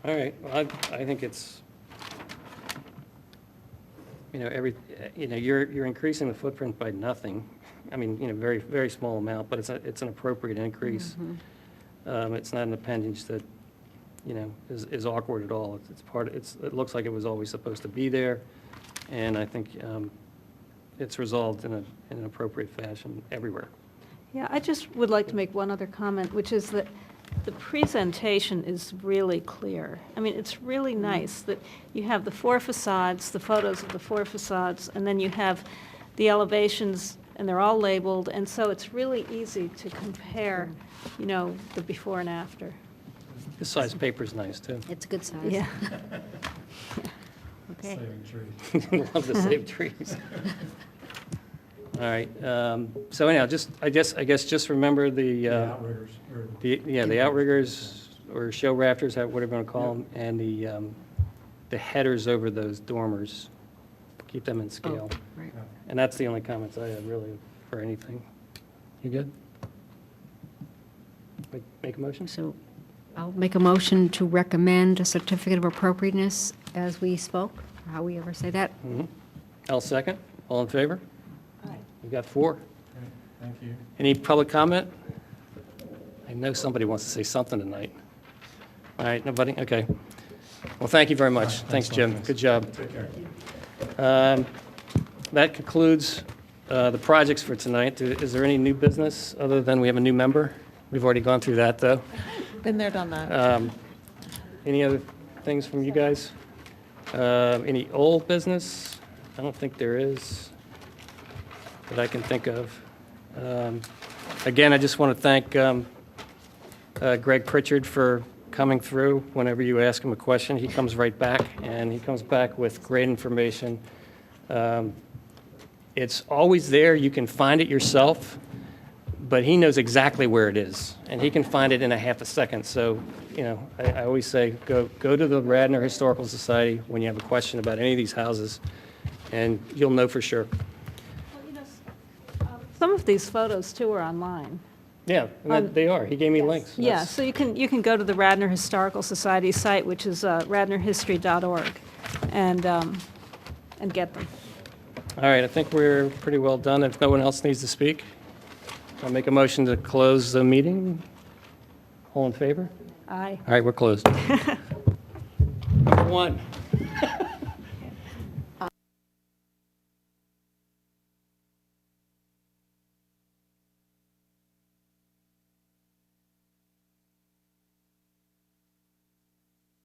Speaker 2: All right. Well, I think it's, you're increasing the footprint by nothing. I mean, very, very small amount, but it's an appropriate increase. It's not an appendage that, is awkward at all. It looks like it was always supposed to be there, and I think it's resolved in an appropriate fashion everywhere.
Speaker 5: Yeah, I just would like to make one other comment, which is that the presentation is really clear. I mean, it's really nice that you have the four facades, the photos of the four facades, and then you have the elevations, and they're all labeled, and so it's really easy to compare, the before and after.
Speaker 2: This size paper is nice, too.
Speaker 4: It's a good size.
Speaker 5: Yeah.
Speaker 4: Okay.
Speaker 10: Saving trees.
Speaker 2: Love to save trees. All right, so anyhow, I guess just remember the
Speaker 10: Outriggers.
Speaker 2: the outriggers or show rafters, whatever you want to call them, and the headers over those dormers. Keep them in scale.
Speaker 4: Right.
Speaker 2: And that's the only comments I have really for anything. You good? Make a motion?
Speaker 4: So I'll make a motion to recommend a certificate of appropriateness as we spoke, how we ever say that.
Speaker 2: I'll second. All in favor? You got 4.
Speaker 10: Great, thank you.
Speaker 2: Any public comment? I know somebody wants to say something tonight. All right, nobody? Okay. Well, thank you very much.
Speaker 10: All right,
Speaker 2: Thanks,
Speaker 10: thanks a lot,
Speaker 2: Jim.
Speaker 10: guys.
Speaker 2: Good job.
Speaker 10: Take care.
Speaker 2: That concludes the projects for tonight. Is there any new business other than we have a new member? We've already gone through that, though.
Speaker 3: Been there, done that.
Speaker 2: Any other things from you guys? Any old business? I don't think there is that I can think of. Again, I just want to thank Greg Pritchard for coming through. Whenever you ask him a question, he comes right back, and he comes back with great information. It's always there. You can find it yourself, but he knows exactly where it is, and he can find it in a half a second. So, I always say, go to the Radnor Historical Society when you have a question about any of these houses, and you'll know for sure.
Speaker 5: Some of these photos, too, are online.
Speaker 2: Yeah, they are. He gave me links.
Speaker 5: Yeah,
Speaker 2: That's-
Speaker 5: so you can go to the Radnor Historical Society site, which is radnorhistory.org, and get them.
Speaker 2: All right, I think we're pretty well done. If no one else needs to speak, I'll make a motion to close the meeting. All in favor?
Speaker 5: Aye.
Speaker 2: All right, we're closed. Number 1.